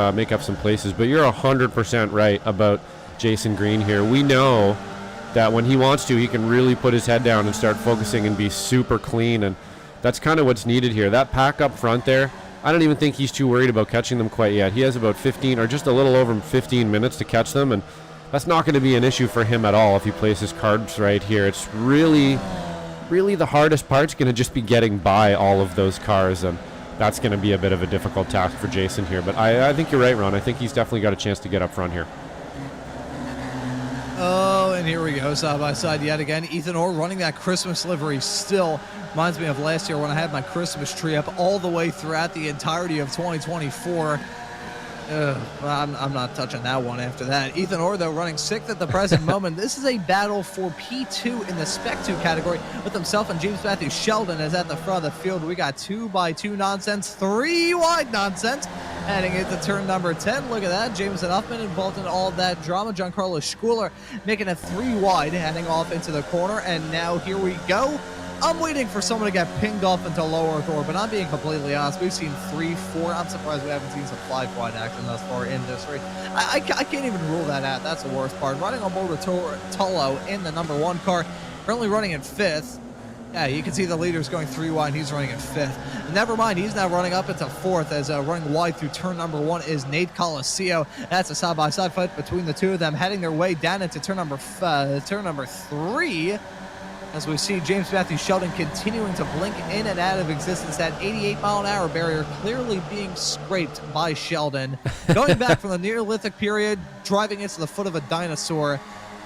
Speaker 2: some places. But you're 100% right about Jason Green here. We know that when he wants to, he can really put his head down and start focusing and be super clean, and that's kind of what's needed here. That pack up front there, I don't even think he's too worried about catching them quite yet. He has about 15 or just a little over 15 minutes to catch them, and that's not going to be an issue for him at all if he plays his cards right here. It's really the hardest part's going to just be getting by all of those cars, and that's going to be a bit of a difficult task for Jason here. But I think you're right, Ron. I think he's definitely got a chance to get up front here.
Speaker 1: Oh, and here we go, side by side yet again. Ethan Orr running that Christmas livery still. Reminds me of last year when I had my Christmas tree up all the way throughout the entirety of 2024. I'm not touching that one after that. Ethan Orr, though, running 6th at the present moment. This is a battle for P2 in the Spec 2 category with himself and James Matthew Sheldon is at the front of the field. We got 2x2 nonsense, 3 wide nonsense. Heading into turn number 10. Look at that. Jameson Huffman involved in all of that drama. Giancarlo Schooler making it 3 wide, heading off into the corner. And now here we go. I'm waiting for someone to get pinged off into low Earth orbit. I'm being completely honest. We've seen 3, 4. I'm surprised we haven't seen some 5 wide action thus far in this race. I can't even rule that out. That's the worst part. Running on board with Tolo in the number 1 car. Currently running in 5th. Yeah, you can see the leader's going 3 wide. He's running in 5th. Never mind, he's now running up into 4th as running wide through turn number 1 is Nate Coliseo. That's a side-by-side fight between the two of them, heading their way down into turn number 3. As we see James Matthew Sheldon continuing to blink in and out of existence. That 88-mile-an-hour barrier clearly being scraped by Sheldon. Going back from the Neolithic period, driving into the foot of a dinosaur,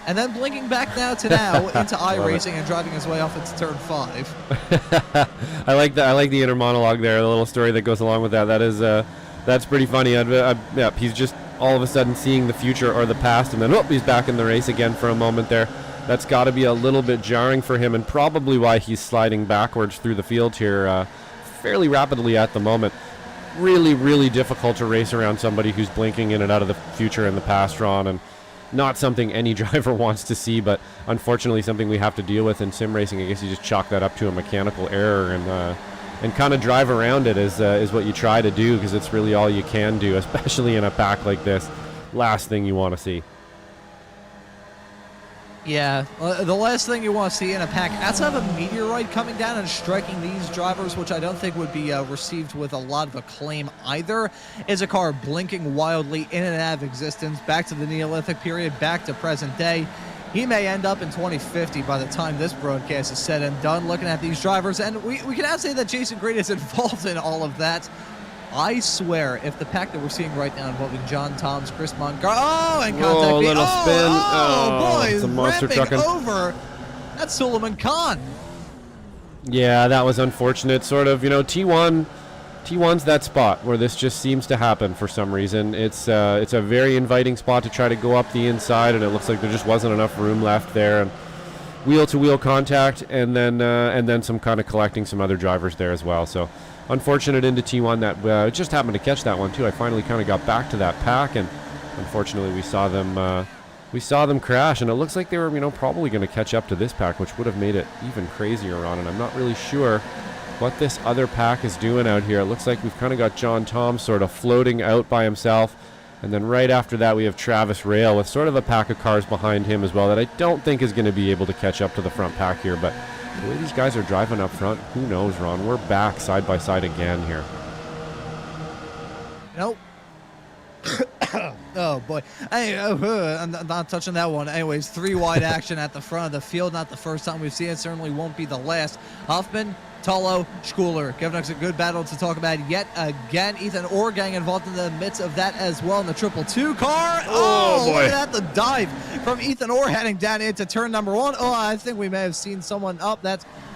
Speaker 1: and then blinking back now into iracing and driving his way off into turn 5.
Speaker 2: I like that. I like the inner monologue there, the little story that goes along with that. That's pretty funny. Yeah, he's just all of a sudden seeing the future or the past, and then he's back in the race again for a moment there. That's got to be a little bit jarring for him, and probably why he's sliding backwards through the field here fairly rapidly at the moment. Really, really difficult to race around somebody who's blinking in and out of the future and the past, Ron, and not something any driver wants to see, but unfortunately something we have to deal with in sim racing. I guess you just chalk that up to a mechanical error and kind of drive around it is what you try to do, because it's really all you can do, especially in a pack like this. Last thing you want to see.
Speaker 1: Yeah, the last thing you want to see in a pack, outside of a meteorite coming down and striking these drivers, which I don't think would be received with a lot of acclaim either, is a car blinking wildly in and out of existence, back to the Neolithic period, back to present day. He may end up in 2050 by the time this broadcast is said and done, looking at these drivers, and we can now say that Jason Green is involved in all of that. I swear, if the pack that we're seeing right now involving John Toms, Chris Montgomery, and contact
Speaker 2: a little spin.
Speaker 1: Boy,
Speaker 2: it's a monster trucking
Speaker 1: over. That's Suleiman Khan.
Speaker 2: Yeah, that was unfortunate. Sort of, T1's that spot where this just seems to happen for some reason. It's a very inviting spot to try to go up the inside, and it looks like there just wasn't enough room left there. And wheel-to-wheel contact, and then some kind of collecting some other drivers there as well. So unfortunate into T1 that just happened to catch that one too. I finally kind of got back to that pack, and unfortunately we saw them we saw them crash, and it looks like they were, probably going to catch up to this pack, which would have made it even crazier on. And I'm not really sure what this other pack is doing out here. It looks like we've kind of got John Tom sort of floating out by himself. And then right after that, we have Travis Rail with sort of a pack of cars behind him as well that I don't think is going to be able to catch up to the front pack here. But the way these guys are driving up front, who knows, Ron? We're back side by side again here.
Speaker 1: Nope. Oh boy, I'm not touching that one. Anyways, 3 wide action at the front of the field. Not the first time we've seen it, certainly won't be the last. Huffman, Tolo, Schooler giving us a good battle to talk about yet again. Ethan Orr getting involved in the midst of that as well in the 222 car.
Speaker 2: Oh boy.
Speaker 1: Look at that, the dive from Ethan Orr heading down into turn number 1. Oh, I think we may have seen someone up.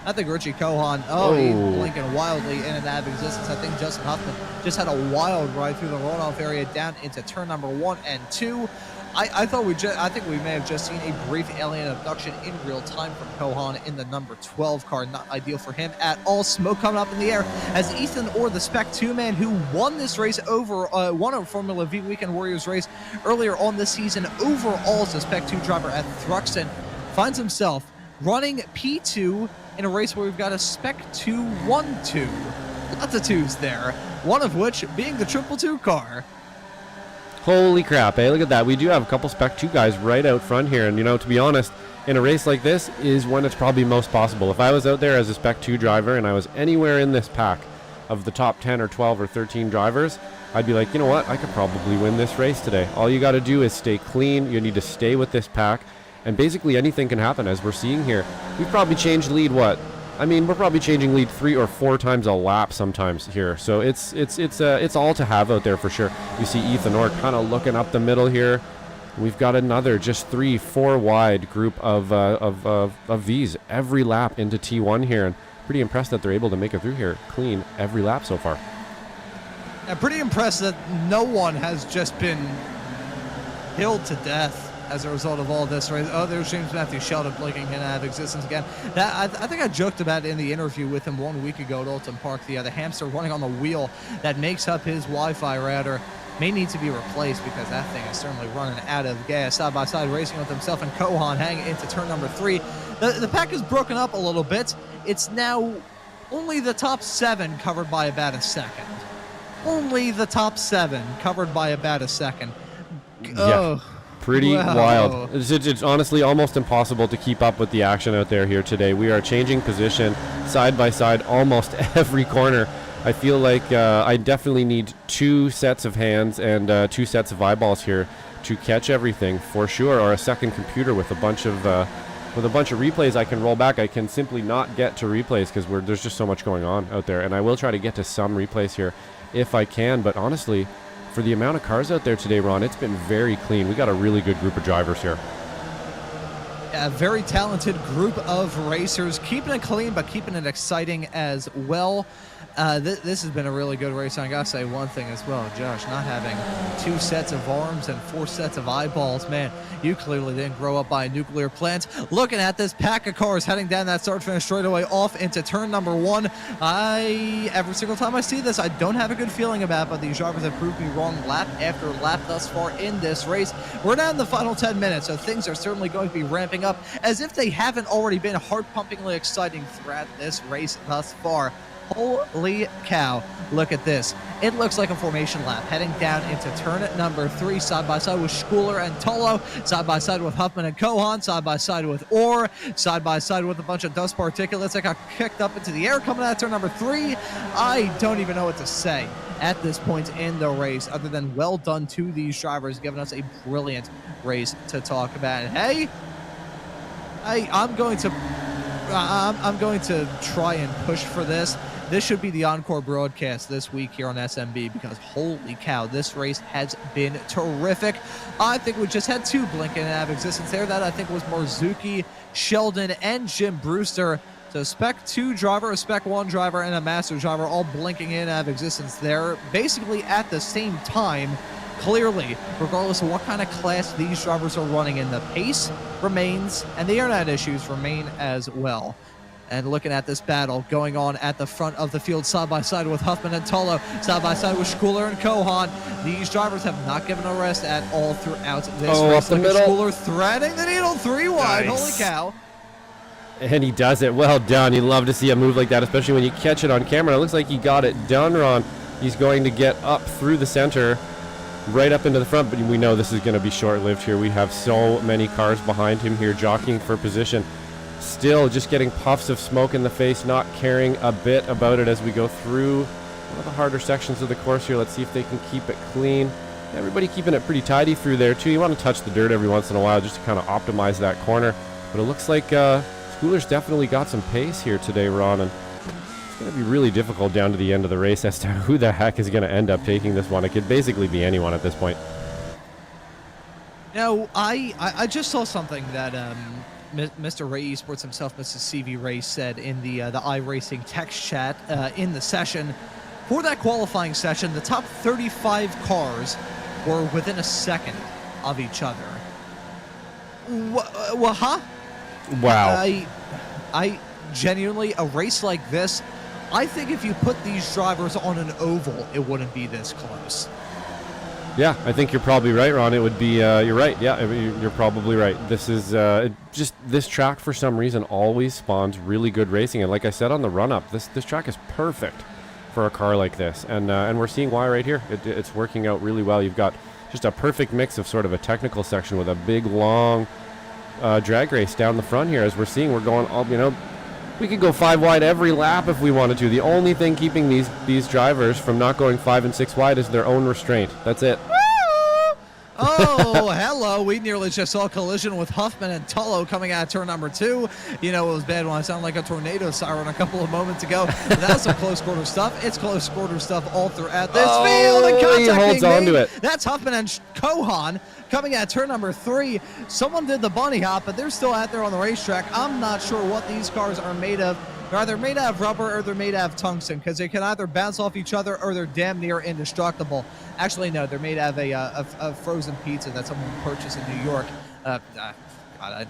Speaker 1: I think Richie Cohan. Oh, he's blinking wildly in and out of existence. I think Justin Huffman just had a wild ride through the runoff area down into turn number 1 and 2. I think we may have just seen a brief alien abduction in real time from Cohan in the number 12 car. Not ideal for him at all. Smoke coming up in the air as Ethan Orr, the Spec 2 man who won this race won a Formula Vee Weekend Warriors race earlier on this season overall as a Spec 2 driver at Thruxton, finds himself running P2 in a race where we've got a Spec 2 1-2. Lots of twos there, one of which being the 222 car.
Speaker 2: Holy crap, eh? Look at that. We do have a couple Spec 2 guys right out front here. And, to be honest, in a race like this is when it's probably most possible. If I was out there as a Spec 2 driver and I was anywhere in this pack of the top 10 or 12 or 13 drivers, I'd be like, you know what? I could probably win this race today. All you got to do is stay clean. You need to stay with this pack. And basically anything can happen, as we're seeing here. We've probably changed lead, we're probably changing lead 3 or 4 times a lap sometimes here. So it's all to have out there for sure. You see Ethan Orr kind of looking up the middle here. We've got another just 3-4 wide group of V's every lap into T1 here. And pretty impressed that they're able to make it through here clean every lap so far.
Speaker 1: I'm pretty impressed that no one has just been killed to death as a result of all this race. Oh, there's James Matthew Sheldon blinking in and out of existence again. I think I joked about it in the interview with him 1 week ago at Alton Park. The hamster running on the wheel that makes up his Wi-Fi router may need to be replaced because that thing is certainly running out of gas. Side by side racing with himself and Cohan hanging into turn number 3. The pack is broken up a little bit. It's now only the top 7 covered by about a second. Only the top 7 covered by about a second.
Speaker 2: Yeah. Pretty wild. It's honestly almost impossible to keep up with the action out there here today. We are changing position side by side almost every corner. I feel like I definitely need 2 sets of hands and 2 sets of eyeballs here to catch everything for sure, or a second computer with a bunch of replays I can roll back. I can simply not get to replays because there's just so much going on out there, and I will try to get to some replays here if I can, but honestly, for the amount of cars out there today, Ron, it's been very clean. We got a really good group of drivers here.
Speaker 1: A very talented group of racers, keeping it clean, but keeping it exciting as well. This has been a really good race. I gotta say one thing as well, Josh, not having 2 sets of arms and 4 sets of eyeballs, man, you clearly didn't grow up by a nuclear plant. Looking at this pack of cars heading down that start-finish straightaway off into turn number 1. Every single time I see this, I don't have a good feeling about it, but these drivers have proved me wrong lap after lap thus far in this race. We're down in the final 10 minutes, so things are certainly going to be ramping up as if they haven't already been heart-pumpingly exciting throughout this race thus far. Holy cow, look at this. It looks like a formation lap heading down into turn number 3, side by side with Schooler and Tolo, side by side with Huffman and Cohan, side by side with Orr, side by side with a bunch of dust particulates that got kicked up into the air coming out of turn number 3. I don't even know what to say at this point in the race other than well done to these drivers, giving us a brilliant race to talk about. And hey, I'm going to try and push for this. This should be the encore broadcast this week here on SMB because holy cow, this race has been terrific. I think we just had 2 blinking out of existence there. That I think was Marzuki, Sheldon, and Jim Brewster. So Spec 2 driver, a Spec 1 driver, and a Master driver all blinking in and out of existence there basically at the same time. Clearly, regardless of what kind of class these drivers are running in, the pace remains and the internet issues remain as well. And looking at this battle going on at the front of the field, side by side with Huffman and Tolo, side by side with Schooler and Kohan. These drivers have not given a rest at all throughout this race.
Speaker 2: Up the
Speaker 1: Look at
Speaker 2: middle.
Speaker 1: Schooler threading the needle 3 wide.
Speaker 2: Nice.
Speaker 1: Holy cow.
Speaker 2: And he does it. Well done. You love to see a move like that, especially when you catch it on camera. It looks like he got it done, Ron. He's going to get up through the center, right up into the front, but we know this is going to be short-lived here. We have so many cars behind him here jockeying for position. Still just getting puffs of smoke in the face, not caring a bit about it as we go through one of the harder sections of the course here. Let's see if they can keep it clean. Everybody keeping it pretty tidy through there too. You want to touch the dirt every once in a while just to kind of optimize that corner. But it looks like Schooler's definitely got some pace here today, Ron, and it's going to be really difficult down to the end of the race as to who the heck is going to end up taking this one. It could basically be anyone at this point.
Speaker 1: Now, I just saw something that Mr. Ray Esports himself, Mrs. CV Ray, said in the iRacing text chat in the session. For that qualifying session, the top 35 cars were within a second of each other. Huh?
Speaker 2: Wow.
Speaker 1: I genuinely, a race like this, I think if you put these drivers on an oval, it wouldn't be this close.
Speaker 2: Yeah, I think you're probably right, Ron. It would be, you're right. Yeah, you're probably right. This is just, this track for some reason always spawns really good racing. And like I said on the run-up, this track is perfect for a car like this. And we're seeing why right here. It's working out really well. You've got just a perfect mix of sort of a technical section with a big, long drag race down the front here. As we're seeing, we're going all, we could go 5 wide every lap if we wanted to. The only thing keeping these drivers from not going 5 and 6 wide is their own restraint. That's it.
Speaker 1: Oh, hello. We nearly just saw a collision with Huffman and Tullo coming out of turn number 2. It was bad when I sounded like a tornado siren a couple of moments ago. But that was some close quarter stuff. It's close quarter stuff all throughout this field. And contact
Speaker 2: he holds
Speaker 1: being
Speaker 2: on to
Speaker 1: made.
Speaker 2: it.
Speaker 1: That's Huffman and Kohan coming at turn number 3. Someone did the bunny hop, but they're still out there on the racetrack. I'm not sure what these cars are made of. They're either made out of rubber or they're made out of tungsten, because they can either bounce off each other or they're damn near indestructible. Actually, no, they're made out of a frozen pizza that someone purchased in New York. God,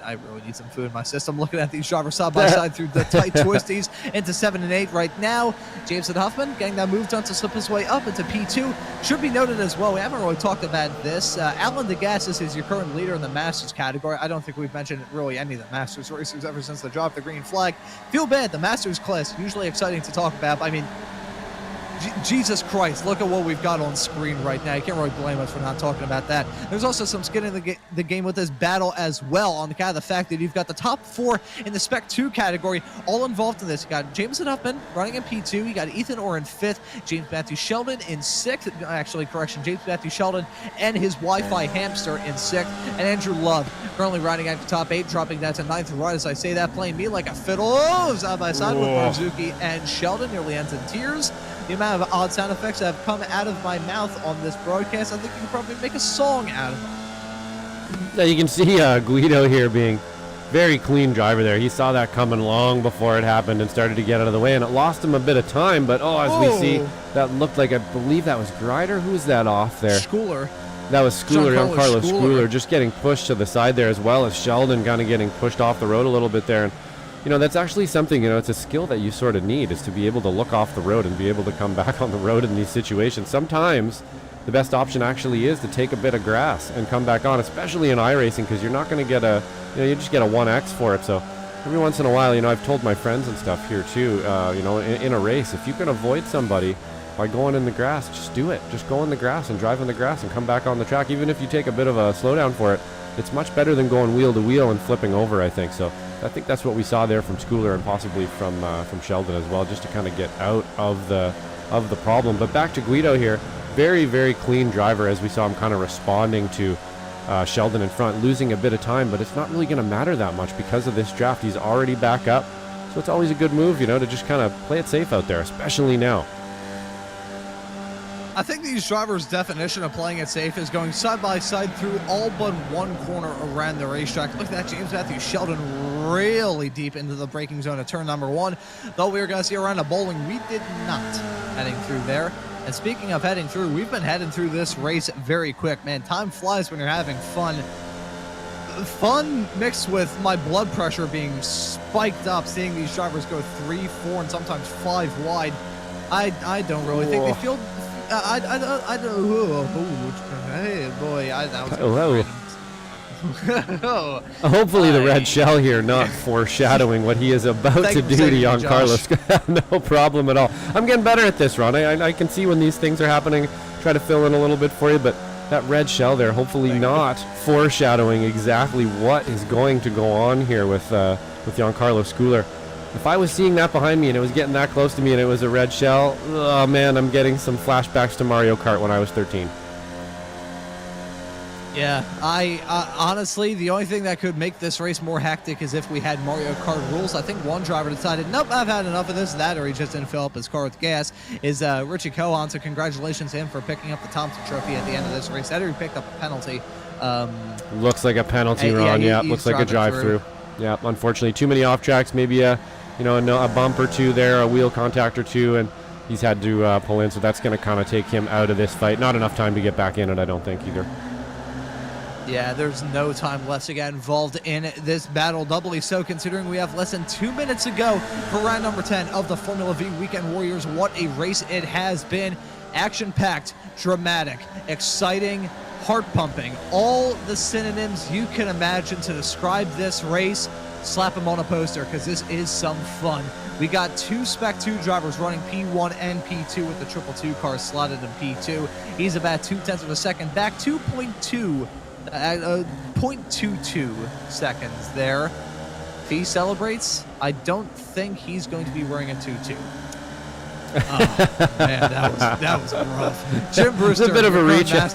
Speaker 1: I really need some food in my system. Looking at these drivers side by side through the tight twisties into 7 and 8 right now. Jameson Huffman getting that move done to slip his way up into P2. Should be noted as well, we haven't really talked about this. Alan DeGassis is your current leader in the Masters category. I don't think we've mentioned really any of the Masters racers ever since they dropped the green flag. Feel bad, the Masters class, usually exciting to talk about. I mean, Jesus Christ, look at what we've got on screen right now. You can't really blame us for not talking about that. There's also some skin in the game with this battle as well, on account of the fact that you've got the top 4 in the Spec 2 category all involved in this. You got Jameson Huffman running in P2. You got Ethan Orr in 5th. James Matthew Sheldon in 6th. Actually, correction, James Matthew Sheldon and his Wi-Fi hamster in 6th. And Andrew Love currently riding at the top 8, dropping down to 9th. Right as I say that, playing me like a fiddle. Oh, side by side with Marzuki and Sheldon. Nearly ends in tears. The amount of odd sound effects that have come out of my mouth on this broadcast, I think you can probably make a song out of them.
Speaker 2: Now you can see Guido here being very clean driver there. He saw that coming long before it happened and started to get out of the way, and it lost him a bit of time. But as we see, that looked like, I believe that was Grider. Who's that off there?
Speaker 1: Schooler.
Speaker 2: That was Schooler, young Carlos
Speaker 1: Schooler.
Speaker 2: Schooler, just getting pushed to the side there, as well as Sheldon kind of getting pushed off the road a little bit there. And that's actually something, it's a skill that you sort of need, is to be able to look off the road and be able to come back on the road in these situations. Sometimes the best option actually is to take a bit of grass and come back on, especially in iRacing, because you're not going to get you just get a 1X for it. So every once in a while, I've told my friends and stuff here too, in a race, if you can avoid somebody by going in the grass, just do it. Just go in the grass and drive in the grass and come back on the track. Even if you take a bit of a slowdown for it, it's much better than going wheel to wheel and flipping over, I think. So I think that's what we saw there from Schooler and possibly from Sheldon as well, just to kind of get out of the problem. But back to Guido here, very, very clean driver, as we saw him kind of responding to Sheldon in front, losing a bit of time, but it's not really going to matter that much because of this draft. He's already back up, so it's always a good move, to just kind of play it safe out there, especially now.
Speaker 1: I think these drivers' definition of playing it safe is going side by side through all but one corner around the racetrack. Look at that, James Matthew Sheldon really deep into the braking zone at turn number 1. Though we were going to see around a bowling, we did not heading through there. And speaking of heading through, we've been heading through this race very quick. Man, time flies when you're having fun. fun mixed with my blood pressure being spiked up, seeing these drivers go 3, 4, and sometimes 5 wide. I don't really think they feel. I don't. Hey boy, that was.
Speaker 2: Hello. Hopefully the red shell here not foreshadowing what he is about to do to Giancarlo. No problem at all. I'm getting better at this, Ron. I can see when these things are happening. Try to fill in a little bit for you, but that red shell there, hopefully not foreshadowing exactly what is going to go on here with Giancarlo Schooler. If I was seeing that behind me and it was getting that close to me and it was a red shell, oh man, I'm getting some flashbacks to Mario Kart when I was 13.
Speaker 1: Yeah, I honestly, the only thing that could make this race more hectic is if we had Mario Kart rules. I think one driver decided, nope, I've had enough of this, that, or he just didn't fill up his car with gas, is Richie Cohen. So congratulations to him for picking up the Thompson Trophy at the end of this race. That he picked up a penalty.
Speaker 2: Looks like a penalty, Ron. Yeah, looks like a drive-through. Yeah, unfortunately, too many off tracks. Maybe a bump or two there, a wheel contact or two, and he's had to pull in. So that's going to kind of take him out of this fight. Not enough time to get back in it, I don't think, either.
Speaker 1: Yeah, there's no time left to get involved in this battle, doubly so considering we have less than 2 minutes to go for round number 10 of the Formula Vee Weekend Warriors. What a race it has been. Action-packed, dramatic, exciting, heart-pumping. All the synonyms you can imagine to describe this race. Slap them on a poster because this is some fun. We got 2 Spec 2 drivers running P1 and P2 with the 222 car slotted in P2. He's about 0.2 of a second back, 0.22 seconds there. If he celebrates, I don't think he's going to be wearing a tutu. Oh man, that was rough. Jim Brewster,
Speaker 2: a bit of a reach.
Speaker 1: Yeah.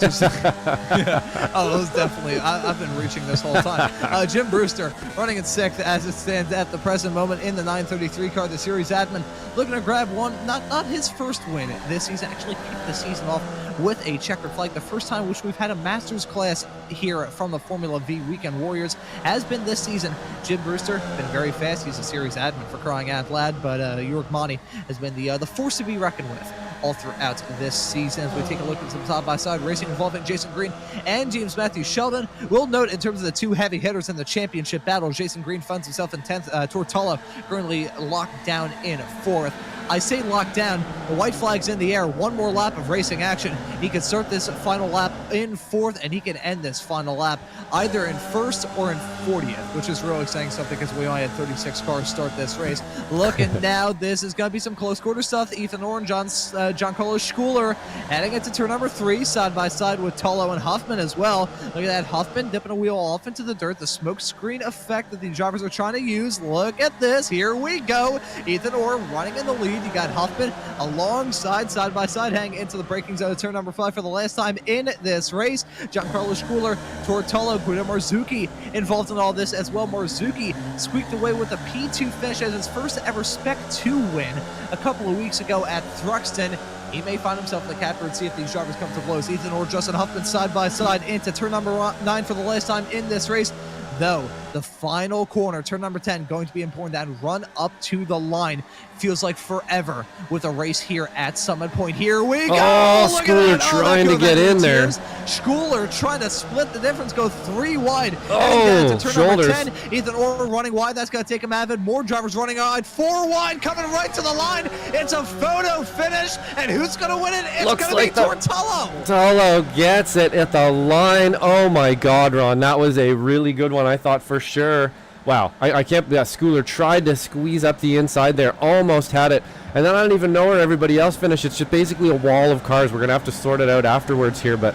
Speaker 1: Oh, it was definitely. I've been reaching this whole time. Jim Brewster running in 6th as it stands at the present moment in the 933 car. The series admin looking to grab one. Not his first win this season. Actually kicked the season off with a checkered flag. The first time which we've had a Masters class here from the Formula Vee Weekend Warriors has been this season. Jim Brewster been very fast. He's a series admin for crying out loud, but York Monty has been the force to be reckoned with all throughout this season. As we take a look at some side-by-side racing involving Jason Green and James Matthew Sheldon, we'll note in terms of the 2 heavy hitters in the championship battle, Jason Green finds himself in 10th. Tortolo currently locked down in 4th. I say locked down, the white flag's in the air, one more lap of racing action. He can start this final lap in 4th, and he can end this final lap either in 1st or in 40th, which is really saying something because we only had 36 cars start this race. Looking now, this is going to be some close quarter stuff. Ethan Orr and Giancarlo Schooler heading into turn number 3, side by side with Tolo and Huffman as well. Look at that, Huffman dipping a wheel off into the dirt, the smoke screen effect that the drivers are trying to use. Look at this, here we go. Ethan Orr running in the lead. You got Huffman alongside, side by side, heading into the braking zone of turn number 5 for the last time in this race. Giancarlo Schooler, Tortolo, Guido Marzucchi involved in all this as well. Marzucchi squeaked away with a P2 finish as his first ever Spec 2 win a couple of weeks ago at Thruxton. He may find himself in the catbird seat if these drivers come to blows. Ethan Orr, Justin Huffman side by side into turn number 9 for the last time in this race. Though the final corner, turn number 10, going to be important. That run up to the line feels like forever with a race here at Summit Point. Here we go.
Speaker 2: Oh, Schooler trying to get in there.
Speaker 1: Schooler trying to split the difference, go 3 wide.
Speaker 2: Oh,
Speaker 1: turn
Speaker 2: shoulders.
Speaker 1: Number 10, Ethan Orr running wide. That's going to take him out of it. More drivers running wide. 4 wide, coming right to the line. It's a photo finish, and who's going to win it? It's going to be Tortolo.
Speaker 2: Tortolo gets it at the line. Oh my God, Ron, that was a really good one. I thought for sure. Wow, I can't. That Schooler tried to squeeze up the inside there, almost had it, and then I don't even know where everybody else finished. It's just basically a wall of cars. We're gonna have to sort it out afterwards here, but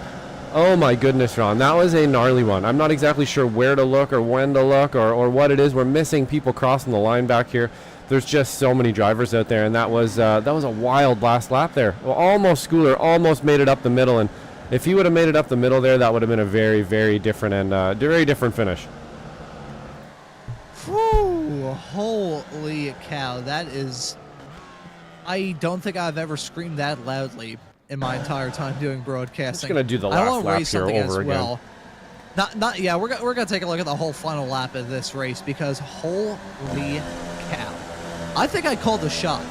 Speaker 2: oh my goodness, Ron, that was a gnarly one. I'm not exactly sure where to look or when to look or what it is. We're missing people crossing the line back here. There's just so many drivers out there, and that was a wild last lap there. Well, almost Schooler almost made it up the middle, and if he would have made it up the middle there, that would have been a very, very different and very different finish.
Speaker 1: Whew, holy cow, that is... I don't think I've ever screamed that loudly in my entire time doing broadcasting.
Speaker 2: I'm just going to do the last lap here over again.
Speaker 1: Well. Yeah, we're going to take a look at the whole final lap of this race because holy cow. I think I called a shot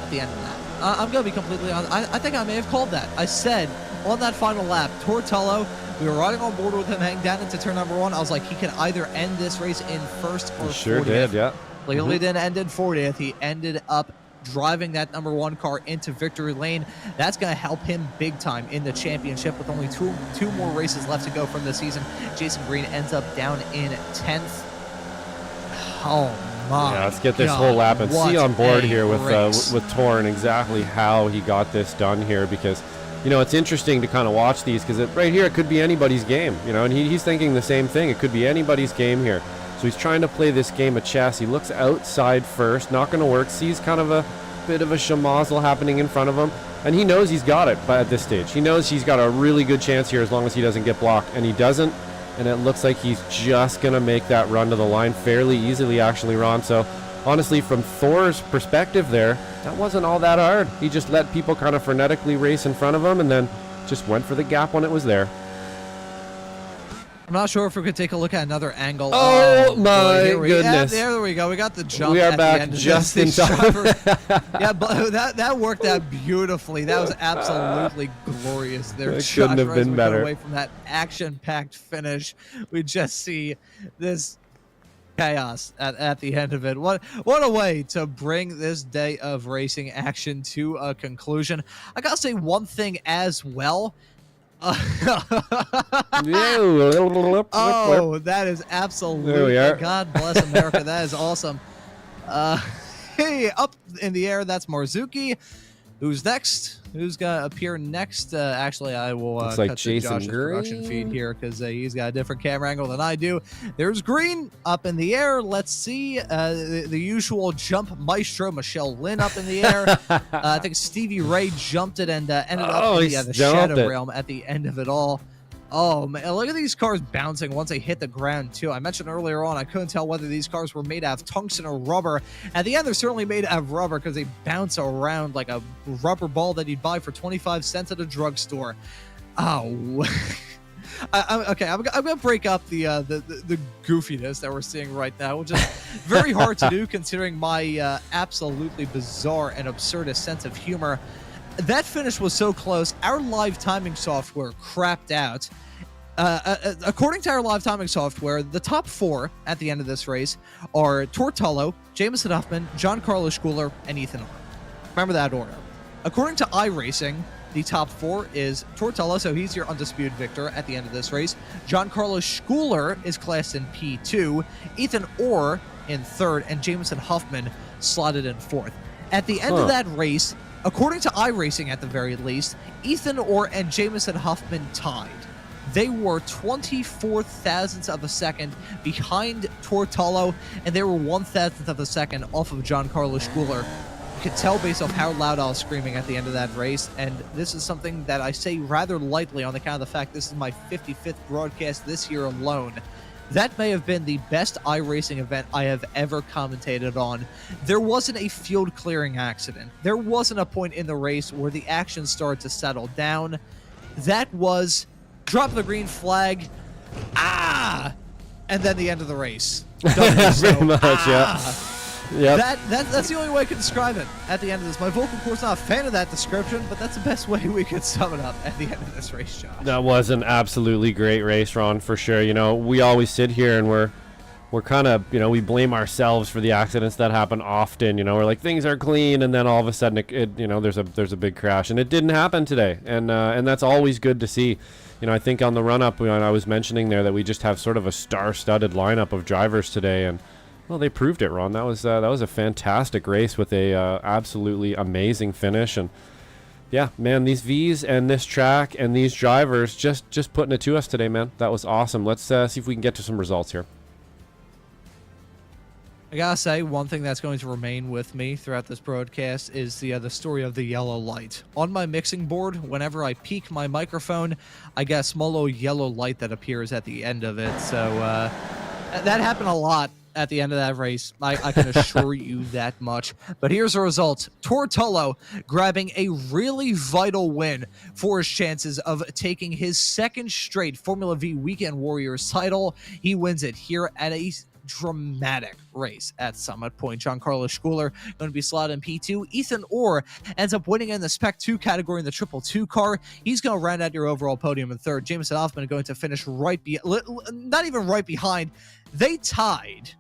Speaker 1: at the end of that. I'm going to be completely honest. I think I may have called that. I said on that final lap, Tortolo We were riding on board with him heading down into turn number 1. I was like, he could either end this race in first or 40th.
Speaker 2: Sure did, yeah.
Speaker 1: Clearly didn't end in 40th. He ended up driving that number 1 car into victory lane. That's going to help him big time in the championship with only two more races left to go from the season. Jason Green ends up down in 10th. Oh my
Speaker 2: Yeah, let's get this
Speaker 1: God,
Speaker 2: whole lap and see on board
Speaker 1: a
Speaker 2: here with
Speaker 1: race.
Speaker 2: Torn exactly how he got this done here, because you know it's interesting to kind of watch these, because right here it could be anybody's game, you know, and he's thinking the same thing. It could be anybody's game here. So he's trying to play this game of chess. He looks outside first, not going to work. Sees kind of a bit of a schmozzle happening in front of him, and he knows he's got it. But at this stage, he knows he's got a really good chance here as long as he doesn't get blocked, and he doesn't. And it looks like he's just going to make that run to the line fairly easily, actually, Ron. So, honestly, from Thor's perspective there, that wasn't all that hard. He just let people kind of frenetically race in front of him and then just went for the gap when it was there.
Speaker 1: I'm not sure if we could take a look at another angle.
Speaker 2: Oh, my goodness.
Speaker 1: Yeah, there we go. We got the jump.
Speaker 2: We are
Speaker 1: at
Speaker 2: back
Speaker 1: the end
Speaker 2: just
Speaker 1: of
Speaker 2: in time.
Speaker 1: Yeah, but that worked out beautifully. That was absolutely glorious. There
Speaker 2: It couldn't have been better.
Speaker 1: Away from that action-packed finish, we just see this chaos at the end of it. What a way to bring this day of racing action to a conclusion. I gotta say one thing as well. Oh, that is absolutely.
Speaker 2: There we are.
Speaker 1: God bless America. That is awesome. Hey, up in the air, that's Marzuki. Who's next? Who's gonna appear next? Actually, I will
Speaker 2: Looks
Speaker 1: cut
Speaker 2: like
Speaker 1: to
Speaker 2: Jason
Speaker 1: Josh's production
Speaker 2: Green.
Speaker 1: feed here because he's got a different camera angle than I do. There's Green up in the air. Let's see the usual jump maestro, Michelle Lynn, up in the air. I think Stevie Ray jumped it and ended up in the Shadow Realm at the end of it all. Oh, man, look at these cars bouncing once they hit the ground, too. I mentioned earlier on, I couldn't tell whether these cars were made out of tungsten or rubber. At the end, they're certainly made out of rubber because they bounce around like a rubber ball that you'd buy for 25 cents at a drugstore. Oh, okay, I'm going to break up the goofiness that we're seeing right now, which is very hard to do considering my absolutely bizarre and absurdist sense of humor. That finish was so close, our live timing software crapped out. According to our live timing software, the top 4 at the end of this race are Tortello, Jamison Huffman, Giancarlo Schuler, and Ethan Orr. Remember that order. According to iRacing, the top 4 is Tortello, so he's your undisputed victor at the end of this race. Giancarlo Schuler is classed in P2, Ethan Orr in 3rd, and Jamison Huffman slotted in 4th. At the end of that race, according to iRacing at the very least, Ethan Orr and Jamison Huffman tied. They were 24 thousandths of a second behind Tortello, and they were 1,000th of a second off of Giancarlo Schuler. You could tell based off how loud I was screaming at the end of that race, and this is something that I say rather lightly on account of the fact this is my 55th broadcast this year alone. That may have been the best iRacing event I have ever commentated on. There wasn't a field clearing accident. There wasn't a point in the race where the action started to settle down. That was drop the green flag, and then the end of the race.
Speaker 2: Very much, yeah. Yep.
Speaker 1: That's the only way I can describe it at the end of this. My vocal cord's not a fan of that description, but that's the best way we could sum it up at the end of this race, Josh.
Speaker 2: That was an absolutely great race, Ron, for sure. You know, we always sit here and we're kind of, you know, we blame ourselves for the accidents that happen often. You know, we're like, things are clean, and then all of a sudden, it you know, there's a big crash, and it didn't happen today, and that's always good to see. You know, I think on the run-up, I was mentioning there that we just have sort of a star-studded lineup of drivers today, and well, they proved it, Ron. That was a fantastic race with a absolutely amazing finish, and yeah, man, these V's and this track and these drivers just putting it to us today, man. That was awesome. Let's see if we can get to some results here.
Speaker 1: I gotta say, one thing that's going to remain with me throughout this broadcast is the story of the yellow light. On my mixing board, whenever I peak my microphone, I get a small little yellow light that appears at the end of it. So that happened a lot at the end of that race. I can assure you that much. But here's the results. Tortello grabbing a really vital win for his chances of taking his second straight Formula Vee Weekend Warriors title. He wins it here at a dramatic race at Summit Point. Giancarlo Schuler going to be slotted in P2. Ethan Orr ends up winning in the Spec 2 category in the Triple 2 car. He's going to round out your overall podium in third. Jameson Hoffman going to finish not even right behind. They tied.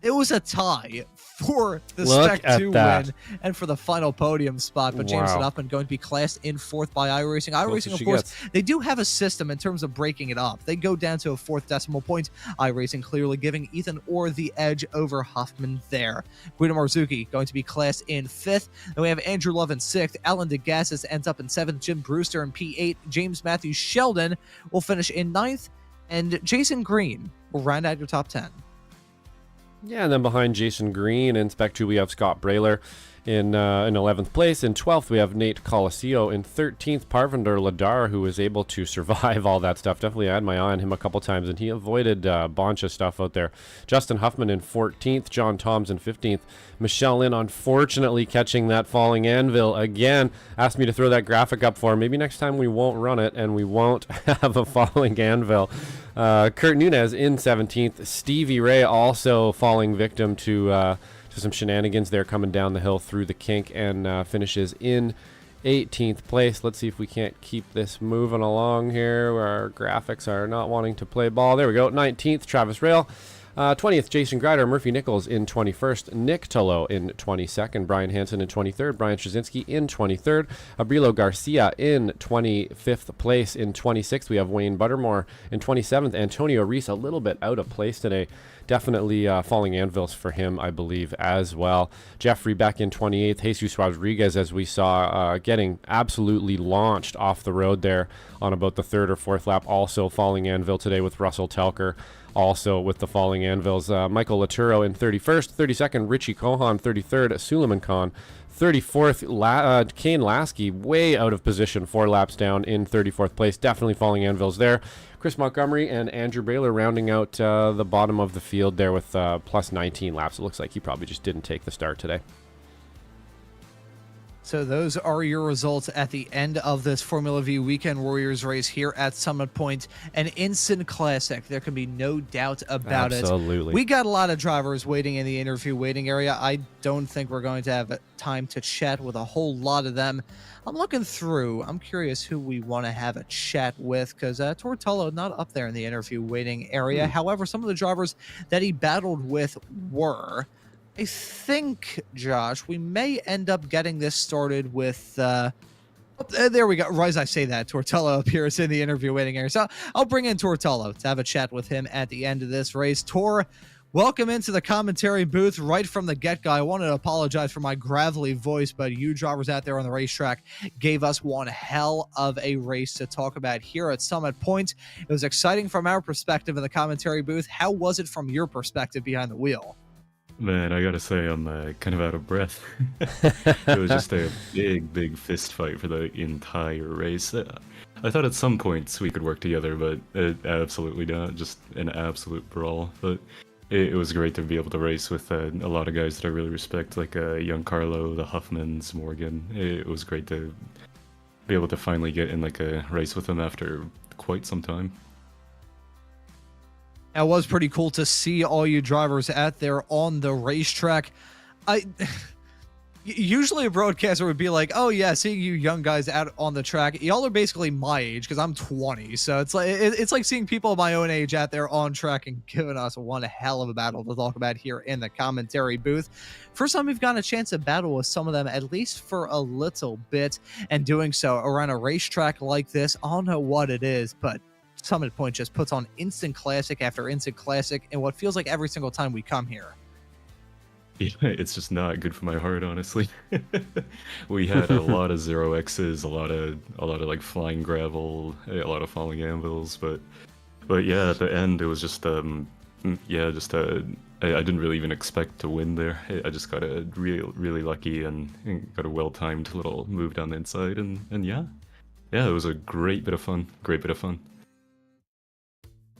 Speaker 1: It was a tie for the Spec 2 win and for the final podium spot. But Jameson Hoffman going to be classed in fourth by iRacing. iRacing, of course, they do have a system in terms of breaking it up. They go down to a fourth decimal point. iRacing clearly giving Ethan Orr the edge over Hoffman there. Guido Marzuki going to be classed in fifth. Then we have Andrew Love in sixth. Alan DeGassis ends up in seventh. Jim Brewster in P8. James Matthew Sheldon will finish in ninth. And Jason Green will round out your top 10.
Speaker 2: Yeah, and then behind Jason Green in Spec 2, we have Scott Brayler in 11th place. In 12th, we have Nate Coliseo. In 13th, Parvinder Ladar, who was able to survive all that stuff. Definitely had my eye on him a couple times, and he avoided a bunch of stuff out there. Justin Huffman in 14th. John Toms in 15th. Michelle Lynn, unfortunately, catching that falling anvil again. Asked me to throw that graphic up for him. Maybe next time we won't run it, and we won't have a falling anvil. Kurt Nunez in 17th. Stevie Ray also falling victim to some shenanigans there, coming down the hill through the kink, and finishes in 18th place. Let's see if we can't keep this moving along here, where our graphics are not wanting to play ball. There we go. 19th, Travis Rail. 20th, Jason Grider. Murphy Nichols in 21st. Nick Tullo in 22nd. Brian Hansen in 23rd. Brian Straczynski in 23rd. Abrilo Garcia in 25th place. In 26th, we have Wayne Buttermore. In 27th, Antonio Reese, a little bit out of place today. Definitely falling anvils for him, I believe, as well. Jeffrey back in 28th. Jesus Rodriguez, as we saw, getting absolutely launched off the road there on about the third or fourth lap. Also falling anvil today with Russell Telker. Also with the falling anvils. Michael Laturo in 31st. 32nd, Richie Kohan. 33rd, Suleiman Khan. 34th, Kane Lasky, way out of position, 4 laps down in 34th place. Definitely falling anvils there. Chris Montgomery and Andrew Baylor rounding out the bottom of the field there with plus 19 laps. It looks like he probably just didn't take the start today.
Speaker 1: So those are your results at the end of this Formula Vee Weekend Warriors race here at Summit Point. An instant classic. There can be no doubt about it.
Speaker 2: Absolutely.
Speaker 1: We got a lot of drivers waiting in the interview waiting area. I don't think we're going to have time to chat with a whole lot of them. I'm looking through. I'm curious who we want to have a chat with, because Tortello not up there in the interview waiting area. However, some of the drivers that he battled with were... I think, Josh, we may end up getting this started with... there we go. Right as I say that, Tortello appears in the interview waiting area. So I'll bring in Tortello to have a chat with him at the end of this race. Tor, welcome into the commentary booth right from the get-go. I wanted to apologize for my gravelly voice, but you drivers out there on the racetrack gave us one hell of a race to talk about here at Summit Point. It was exciting from our perspective in the commentary booth. How was it from your perspective behind the wheel?
Speaker 3: Man, I gotta say, I'm kind of out of breath. It was just a big fist fight for the entire race. I thought at some points we could work together, but absolutely not. Just an absolute brawl. But it was great to be able to race with a lot of guys that I really respect, like young Carlo, the Huffmans, Morgan. It was great to be able to finally get in like a race with them after quite some time.
Speaker 1: It was pretty cool to see all you drivers out there on the racetrack. Usually a broadcaster would be like, oh yeah, seeing you young guys out on the track. Y'all are basically my age, because I'm 20. So it's like seeing people my own age out there on track and giving us one hell of a battle to talk about here in the commentary booth. First time we've gotten a chance to battle with some of them, at least for a little bit, and doing so around a racetrack like this. I don't know what it is, but Summit Point just puts on instant classic after instant classic, and what feels like every single time we come here.
Speaker 3: Yeah, it's just not good for my heart, honestly. We had a lot of 0x's, a lot of like flying gravel, a lot of falling anvils, but yeah, at the end it was just I didn't really even expect to win there. I just got a really lucky and got a well-timed little move down the inside, and yeah, it was a great bit of fun.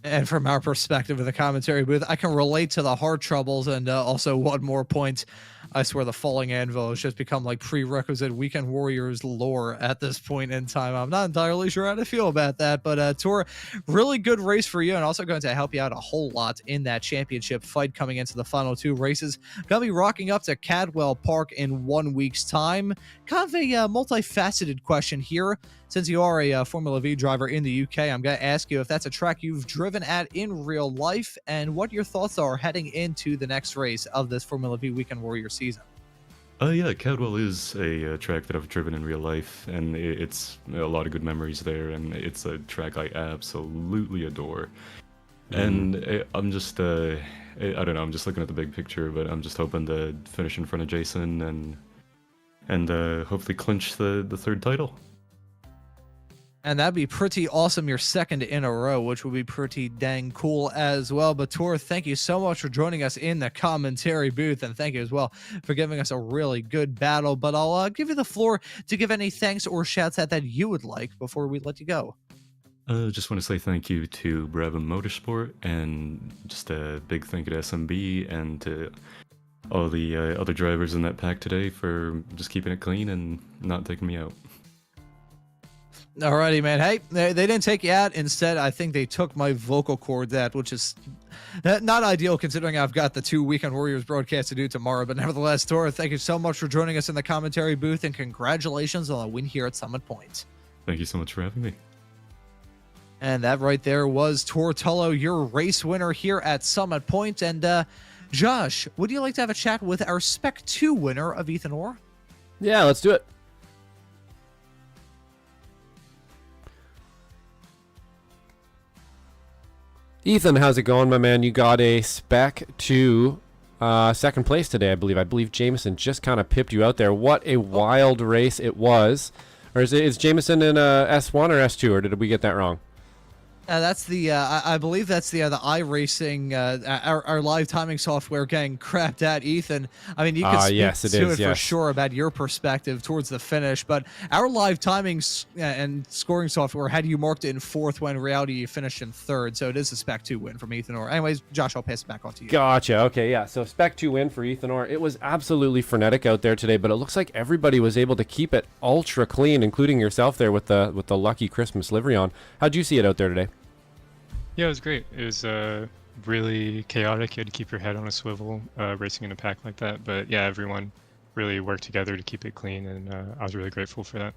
Speaker 1: And from our perspective of the commentary booth, I can relate to the heart troubles. And also one more point, I swear the Falling Anvil has just become like prerequisite Weekend Warriors lore at this point in time. I'm not entirely sure how to feel about that, but Tor, really good race for you, and also going to help you out a whole lot in that championship fight coming into the final 2 races. Gonna be rocking up to Cadwell Park in 1 week's time. Kind of a multifaceted question here. Since you are a Formula V driver in the UK, I'm going to ask you if that's a track you've driven at in real life and what your thoughts are heading into the next race of this Formula V Weekend Warrior season.
Speaker 3: Yeah, Cadwell is a track that I've driven in real life, and it's a lot of good memories there, and it's a track I absolutely adore. And I'm just, I don't know, I'm just looking at the big picture, but I'm just hoping to finish in front of Jason and hopefully clinch the 3rd title.
Speaker 1: And that'd be pretty awesome, your 2nd in a row, which would be pretty dang cool as well. But Tor, thank you so much for joining us in the commentary booth, and thank you as well for giving us a really good battle. But I'll give you the floor to give any thanks or shouts out that you would like before we let you go.
Speaker 3: Just want to say thank you to Brabham Motorsport, and just a big thank you to SMB and to all the other drivers in that pack today for just keeping it clean and not taking me out.
Speaker 1: Alrighty, man. Hey, they didn't take you out. Instead, I think they took my vocal cords out, which is not ideal considering I've got the 2 Weekend Warriors broadcasts to do tomorrow. But nevertheless, Tor, thank you so much for joining us in the commentary booth, and congratulations on a win here at Summit Point.
Speaker 3: Thank you so much for having me.
Speaker 1: And that right there was Tor Tullo, your race winner here at Summit Point. And Josh, would you like to have a chat with our Spec 2 winner of Ethan Orr?
Speaker 2: Yeah, let's do it. Ethan, how's it going, my man? You got a Spec 2 2nd place today, I believe. I believe Jameson just kind of pipped you out there. What a wild race it was. Or is Jameson in S1 or S2, or did we get that wrong?
Speaker 1: That's the I believe that's the iracing our live timing software getting crapped at, Ethan. I mean, you can speak to it for sure about your perspective towards the finish, but our live timing and scoring software had you marked it in 4th when in reality you finished in 3rd, so it is a Spec 2 win from Ethan Orr. Anyways, Josh, I'll pass it back off to you.
Speaker 2: Gotcha. Okay, yeah. So Spec 2 win for Ethan Orr. It was absolutely frenetic out there today, but it looks like everybody was able to keep it ultra clean, including yourself there with the lucky Christmas livery on. How'd you see it out there today?
Speaker 4: Yeah, it was great. It was really chaotic. You had to keep your head on a swivel racing in a pack like that. But yeah, everyone really worked together to keep it clean, and I was really grateful for that.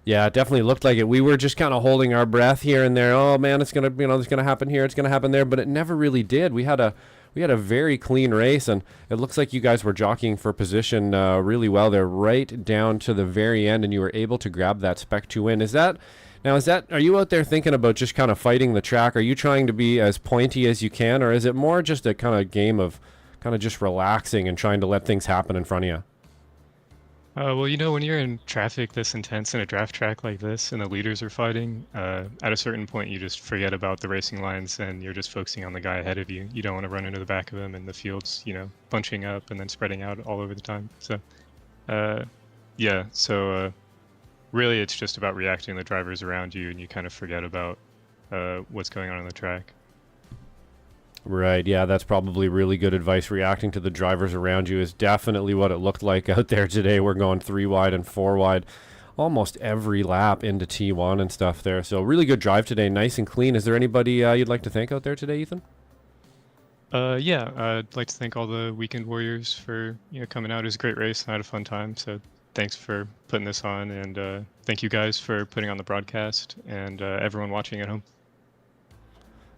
Speaker 2: Yeah, it definitely looked like it. We were just kind of holding our breath here and there. Oh man, it's gonna, it's gonna happen here. It's gonna happen there. But it never really did. We had a very clean race, and it looks like you guys were jockeying for position really well there, right down to the very end, and you were able to grab that Spec 2 win. Are you out there thinking about just kind of fighting the track? Are you trying to be as pointy as you can, or is it more just a kind of game of kind of just relaxing and trying to let things happen in front of you?
Speaker 4: Well, you know, when you're in traffic this intense in a draft track like this and the leaders are fighting, at a certain point you just forget about the racing lines and you're just focusing on the guy ahead of you. You don't want to run into the back of him, and the field's, you know, bunching up and then spreading out all over the time. So, really, it's just about reacting to the drivers around you, and you kind of forget about what's going on the track.
Speaker 2: Right, yeah, that's probably really good advice. Reacting to the drivers around you is definitely what it looked like out there today. We're going 3 wide and 4 wide almost every lap into T1 and stuff there. So really good drive today, nice and clean. Is there anybody you'd like to thank out there today, Ethan?
Speaker 4: Yeah, I'd like to thank all the Weekend Warriors for coming out. It was a great race. I had a fun time, so thanks for putting this on, and thank you guys for putting on the broadcast, and everyone watching at home.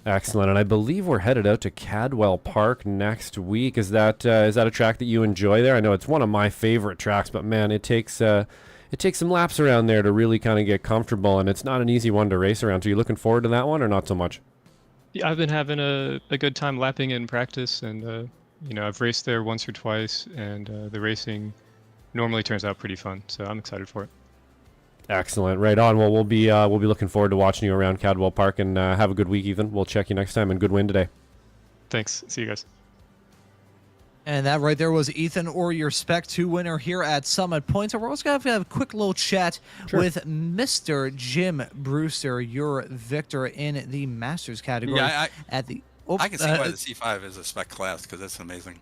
Speaker 2: Excellent, and I believe we're headed out to Cadwell Park next week. Is that a track that you enjoy there? I know it's one of my favorite tracks, but man, it takes some laps around there to really kind of get comfortable, and it's not an easy one to race around. So you looking forward to that one, or not so much?
Speaker 4: Yeah, I've been having a good time lapping in practice, and I've raced there once or twice, and the racing normally turns out pretty fun, so I'm excited for it.
Speaker 2: Excellent. Right on. Well, we'll be looking forward to watching you around Cadwell Park, and have a good week, Ethan. We'll check you next time, and good win today.
Speaker 4: Thanks. See you guys.
Speaker 1: And that right there was Ethan Orr, your Spec 2 winner here at Summit Point. So we're also going to have a quick little chat with Mr. Jim Brewster, your victor in the Masters category.
Speaker 5: Yeah,
Speaker 1: at the.
Speaker 5: I can see why the C5 is a spec class, because that's amazing.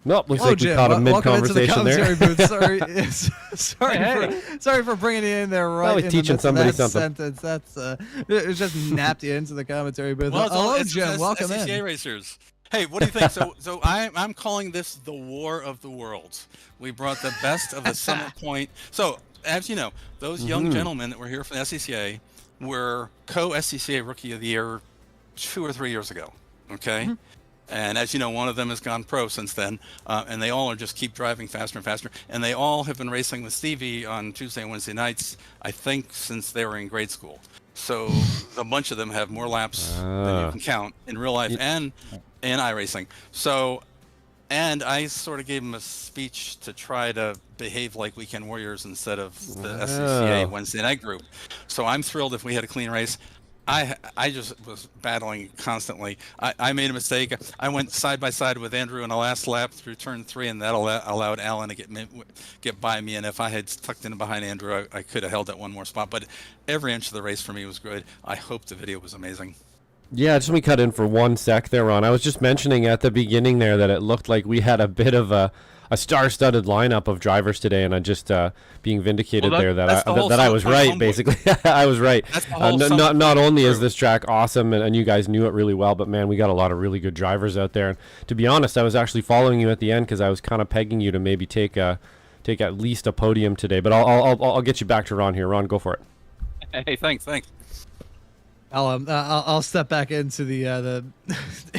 Speaker 2: Nope, looks
Speaker 1: Hello,
Speaker 2: like we
Speaker 1: Jim.
Speaker 2: caught a
Speaker 1: Welcome into the
Speaker 2: mid-conversation there.
Speaker 1: commentary booth. Sorry for bringing you in there right
Speaker 2: Probably
Speaker 1: in the
Speaker 2: teaching
Speaker 1: midst of
Speaker 2: somebody
Speaker 1: that
Speaker 2: something.
Speaker 1: sentence. That's it just napped you into the commentary booth.
Speaker 5: Well,
Speaker 1: Hello, Jim. Welcome
Speaker 5: SCCA
Speaker 1: in.
Speaker 5: racers. Hey, what do you think? So I'm calling this the War of the Worlds. We brought the best of the Summit Point. So as you know, those young gentlemen that were here from the SCCA were co-SCCA Rookie of the Year 2 or 3 years ago. Okay. And as you know, one of them has gone pro since then, and they all are just keep driving faster and faster. And they all have been racing with Stevie on Tuesday and Wednesday nights, I think, since they were in grade school. So a bunch of them have more laps than you can count in real life and in iRacing. So, and I sort of gave them a speech to try to behave like Weekend Warriors instead of the SCCA Wednesday night group. So I'm thrilled if we had a clean race. I just was battling constantly. I made a mistake. I went side by side with Andrew in the last lap through turn 3, and that allowed Alan to get by me. And if I had tucked in behind Andrew, I could have held that one more spot. But every inch of the race for me was good. I hope the video was amazing.
Speaker 2: Yeah, just let me cut in for 1 sec there, Ron. I was just mentioning at the beginning there that it looked like we had a bit of a star-studded lineup of drivers today, and I'm just being vindicated there that I was right, basically. I was right. Not only is this track awesome, and you guys knew it really well, but man, we got a lot of really good drivers out there. And to be honest, I was actually following you at the end because I was kind of pegging you to maybe take at least a podium today. But I'll get you back to Ron here. Ron, go for it.
Speaker 5: Hey, thanks.
Speaker 1: I'll step back into the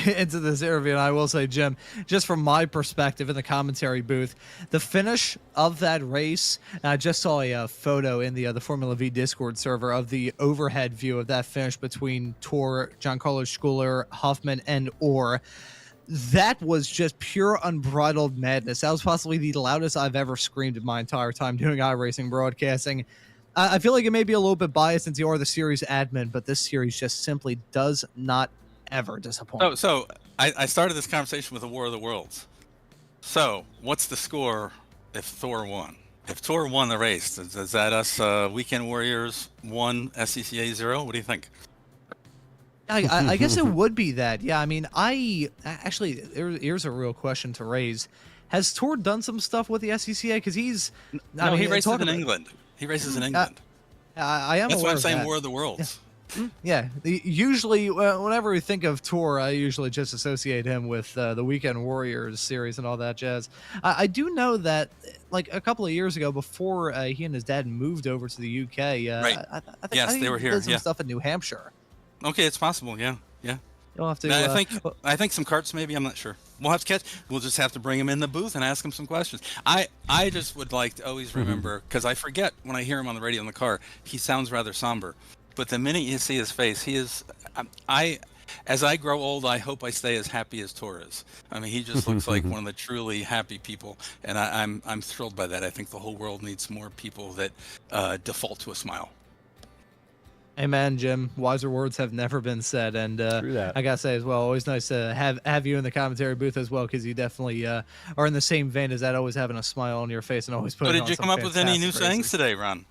Speaker 1: into this interview, and I will say, Jim, just from my perspective in the commentary booth, the finish of that race, and I just saw a photo in the Formula Vee Discord server of the overhead view of that finish between Tor, Giancarlo Schuler, Huffman, and Orr. That was just pure unbridled madness. That was possibly the loudest I've ever screamed in my entire time doing iRacing broadcasting. I feel like it may be a little bit biased since you are the series admin, but this series just simply does not ever disappoint.
Speaker 5: So I started this conversation with the War of the Worlds. So what's the score if Thor won? If Thor won the race, is that us Weekend Warriors 1, SCCA 0? What do you think?
Speaker 1: I guess it would be that. Yeah, I mean, here's a real question to raise. Has Tor done some stuff with the SCCA? Because he races
Speaker 5: in England. He races in England.
Speaker 1: I am.
Speaker 5: That's why I'm saying
Speaker 1: that.
Speaker 5: War of the Worlds.
Speaker 1: Yeah. Usually, whenever we think of Tor, I usually just associate him with the Weekend Warriors series and all that jazz. I do know that, like a couple of years ago, before he and his dad moved over to the UK,
Speaker 5: right?
Speaker 1: I
Speaker 5: think
Speaker 1: they
Speaker 5: were here.
Speaker 1: Did some stuff in New Hampshire.
Speaker 5: Okay, it's possible. Yeah.
Speaker 1: You'll have to.
Speaker 5: I think some carts, maybe. I'm not sure. We'll just have to bring him in the booth and ask him some questions. I just would like to always remember, because I forget when I hear him on the radio in the car, he sounds rather somber. But the minute you see his face, he is. As I grow old, I hope I stay as happy as Tor is. I mean, he just looks like one of the truly happy people, and I'm thrilled by that. I think the whole world needs more people that default to a smile.
Speaker 1: Amen, Jim. Wiser words have never been said, and I gotta say as well, always nice to have you in the commentary booth as well, because you definitely are in the same vein as that, always having a smile on your face and always putting.
Speaker 5: But did you come up with any new sayings today, Ron?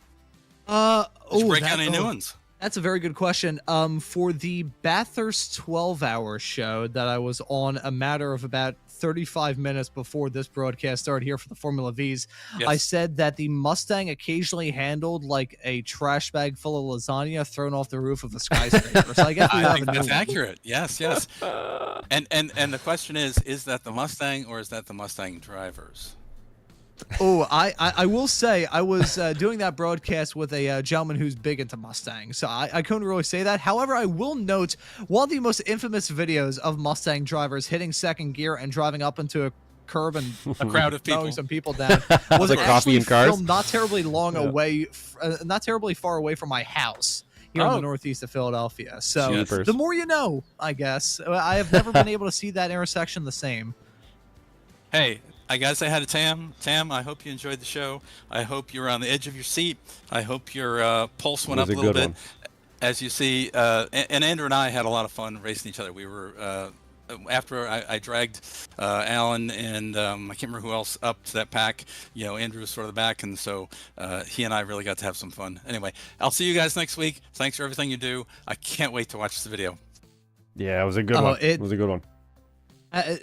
Speaker 5: Did you break out any new ones?
Speaker 1: That's a very good question. For the Bathurst 12-hour show that I was on a matter of about 35 minutes before this broadcast started here for the Formula V's, yes. I said that the Mustang occasionally handled like a trash bag full of lasagna thrown off the roof of a skyscraper. So I guess
Speaker 5: I think that's accurate. Yes. And the question is that the Mustang or is that the Mustang drivers?
Speaker 1: Oh, I will say I was doing that broadcast with a gentleman who's big into Mustangs, so I couldn't really say that. However, I will note one of the most infamous videos of Mustang drivers hitting second gear and driving up into a curb and
Speaker 5: a crowd of people,
Speaker 1: throwing some people down was
Speaker 2: coffee and cars
Speaker 1: filmed not terribly not terribly far away from my house here in the northeast of Philadelphia. So the more you know, I guess. I have never been able to see that intersection the same.
Speaker 5: Hey, I gotta say hi to Tam. Tam, I hope you enjoyed the show. I hope you're on the edge of your seat. I hope your pulse went up a little bit. As you see, and Andrew and I had a lot of fun racing each other. We were after I dragged Alan and I can't remember who else up to that pack. You know, Andrew was sort of the back, and so he and I really got to have some fun. Anyway, I'll see you guys next week. Thanks for everything you do. I can't wait to watch the video.
Speaker 2: Yeah, it was a good one. It was a good one.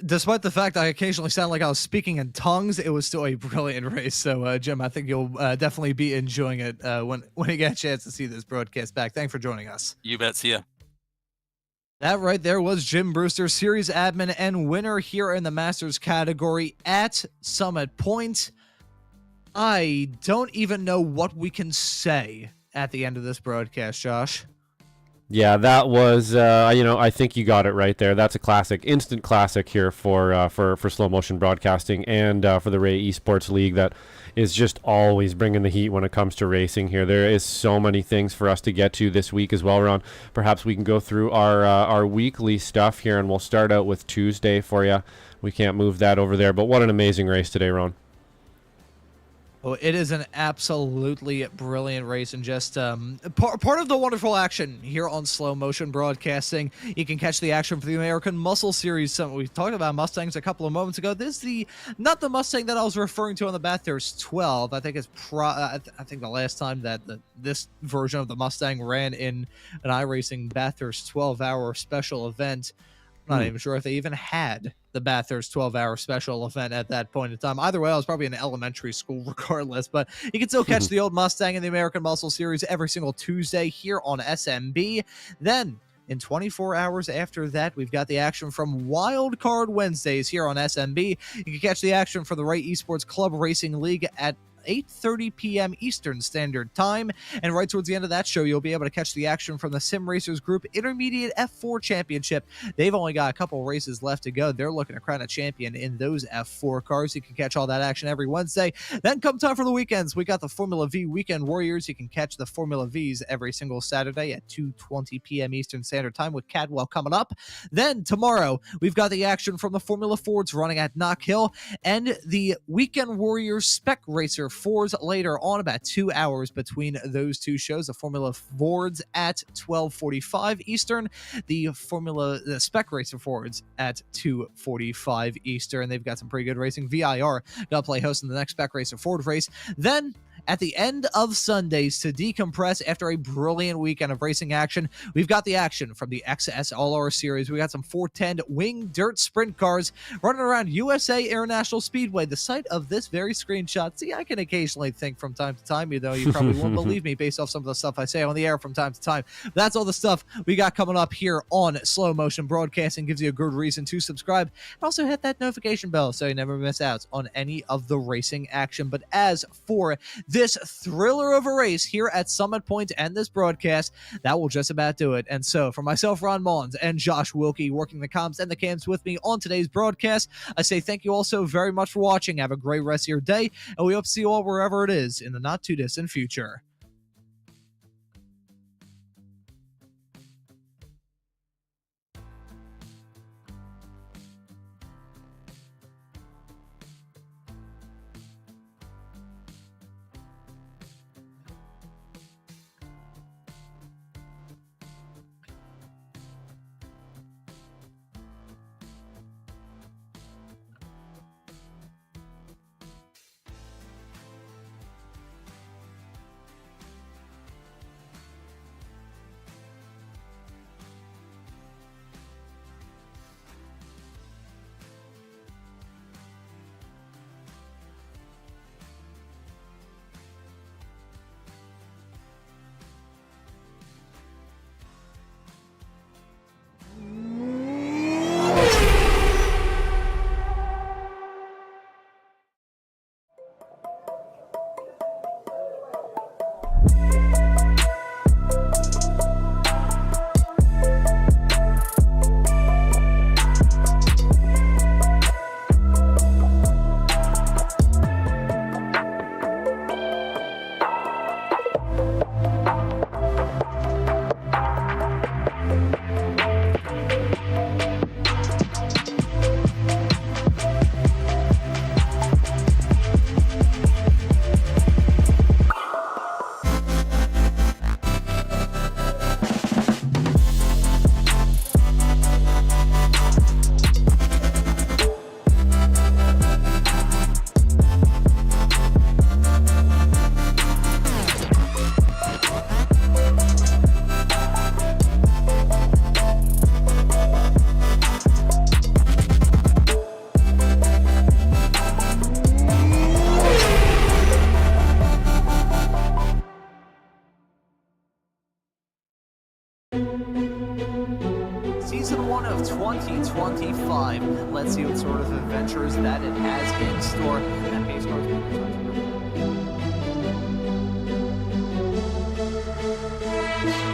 Speaker 1: Despite the fact I occasionally sound like I was speaking in tongues, it was still a brilliant race. So, Jim, I think you'll definitely be enjoying it when you get a chance to see this broadcast back. Thanks for joining us.
Speaker 5: You bet. See ya.
Speaker 1: That right there was Jim Brewster, series admin and winner here in the Masters category at Summit Point. I don't even know what we can say at the end of this broadcast, Josh.
Speaker 2: Yeah, that was, I think you got it right there. That's a classic, instant classic here for slow motion broadcasting and for the Ray Esports League that is just always bringing the heat when it comes to racing here. There is so many things for us to get to this week as well, Ron. Perhaps we can go through our weekly stuff here, and we'll start out with Tuesday for you. We can't move that over there, but what an amazing race today, Ron.
Speaker 1: Oh, it is an absolutely brilliant race, and just part of the wonderful action here on Slow Motion Broadcasting. You can catch the action for the American Muscle Series. We talked about Mustangs a couple of moments ago. This is not the Mustang that I was referring to on the Bathurst 12. I think it's I think the last time that this version of the Mustang ran in an iRacing Bathurst 12-hour special event. I'm not even sure if they even had the Bathurst 12-hour special event at that point in time. Either way, I was probably in elementary school regardless, but you can still catch the old Mustang in the American Muscle Series every single Tuesday here on SMB. Then, in 24 hours after that, we've got the action from Wild Card Wednesdays here on SMB. You can catch the action from the Ray Esports Club Racing League at 8:30 p.m. Eastern Standard Time. And right towards the end of that show, you'll be able to catch the action from the Sim Racers Group Intermediate F4 Championship. They've only got a couple races left to go. They're looking to crown a champion in those F4 cars. You can catch all that action every Wednesday. Then come time for the weekends, we got the Formula Vee Weekend Warriors. You can catch the Formula V's every single Saturday at 2:20 p.m. Eastern Standard Time with Cadwell coming up. Then tomorrow, we've got the action from the Formula Fords running at Knock Hill and the Weekend Warriors Spec Racer Fords later on, about 2 hours between those two shows. The Formula Fords at 12:45 Eastern, the Spec Racer Fords at 2:45 Eastern. They've got some pretty good racing. VIR gonna play host in the next Spec Racer Ford race. Then at the end of Sundays, to decompress after a brilliant weekend of racing action, we've got the action from the XS All-R Series. We got some 410 wing dirt sprint cars running around USA International Speedway, the site of this very screenshot. See, I can occasionally think from time to time, even though you probably won't believe me based off some of the stuff I say on the air from time to time. That's all the stuff we got coming up here on Slow Motion Broadcasting. Gives you a good reason to subscribe. And also hit that notification bell so you never miss out on any of the racing action. But as for this thriller of a race here at Summit Point and this broadcast, that will just about do it. And so for myself, Ron Maunz, and Josh Wilkie working the comms and the cams with me on today's broadcast, I say thank you all so very much for watching. Have a great rest of your day, and we hope to see you all wherever it is in the not too distant future. 2025. Let's see what sort of adventures that it has in store. And pace cars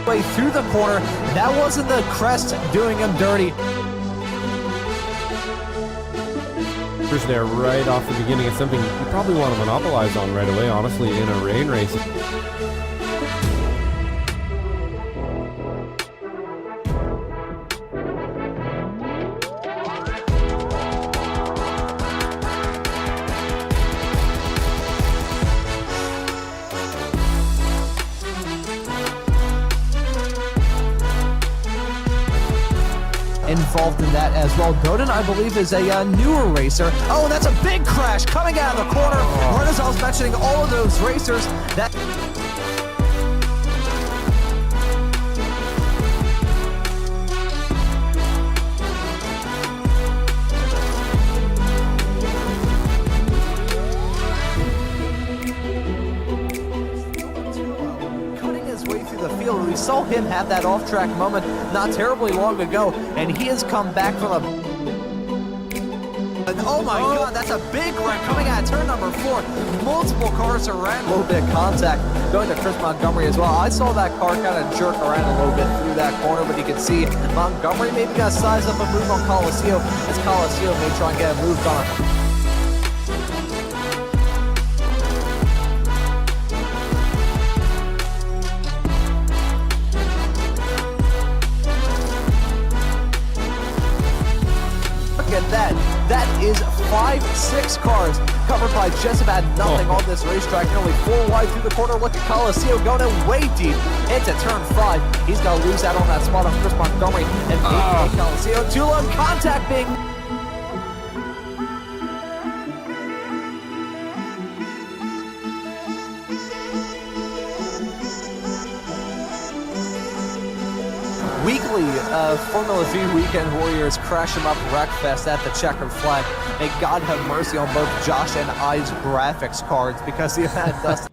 Speaker 1: way through the corner. That wasn't the crest doing him dirty.
Speaker 2: There right off the beginning. It's something you probably want to monopolize on right away, honestly, in a rain race.
Speaker 1: Involved in that as well. Godin, I believe, is a newer racer. Oh, that's a big crash coming out of the corner. Right as I was mentioning all of those racers, that field. We saw him have that off-track moment not terribly long ago, and he has come back from a... Oh my God, that's a big wreck coming out of turn number 4. Multiple cars around. A little bit of contact going to Chris Montgomery as well. I saw that car kind of jerk around a little bit through that corner, but you can see Montgomery maybe got to size up a move on Coliseo, as Coliseo may try and get a move on him. That is 5-6 cars covered by just about nothing on this racetrack. Nearly 4 wide through the corner. Look at Coliseo going way deep into turn 5. He's going to lose out on that spot on Chris Montgomery and Coliseo. Too low contact being... Weekly Formula Vee Weekend Warriors crash 'em up wreckfest at the checkered flag. May God have mercy on both Josh and I's graphics cards because the event does.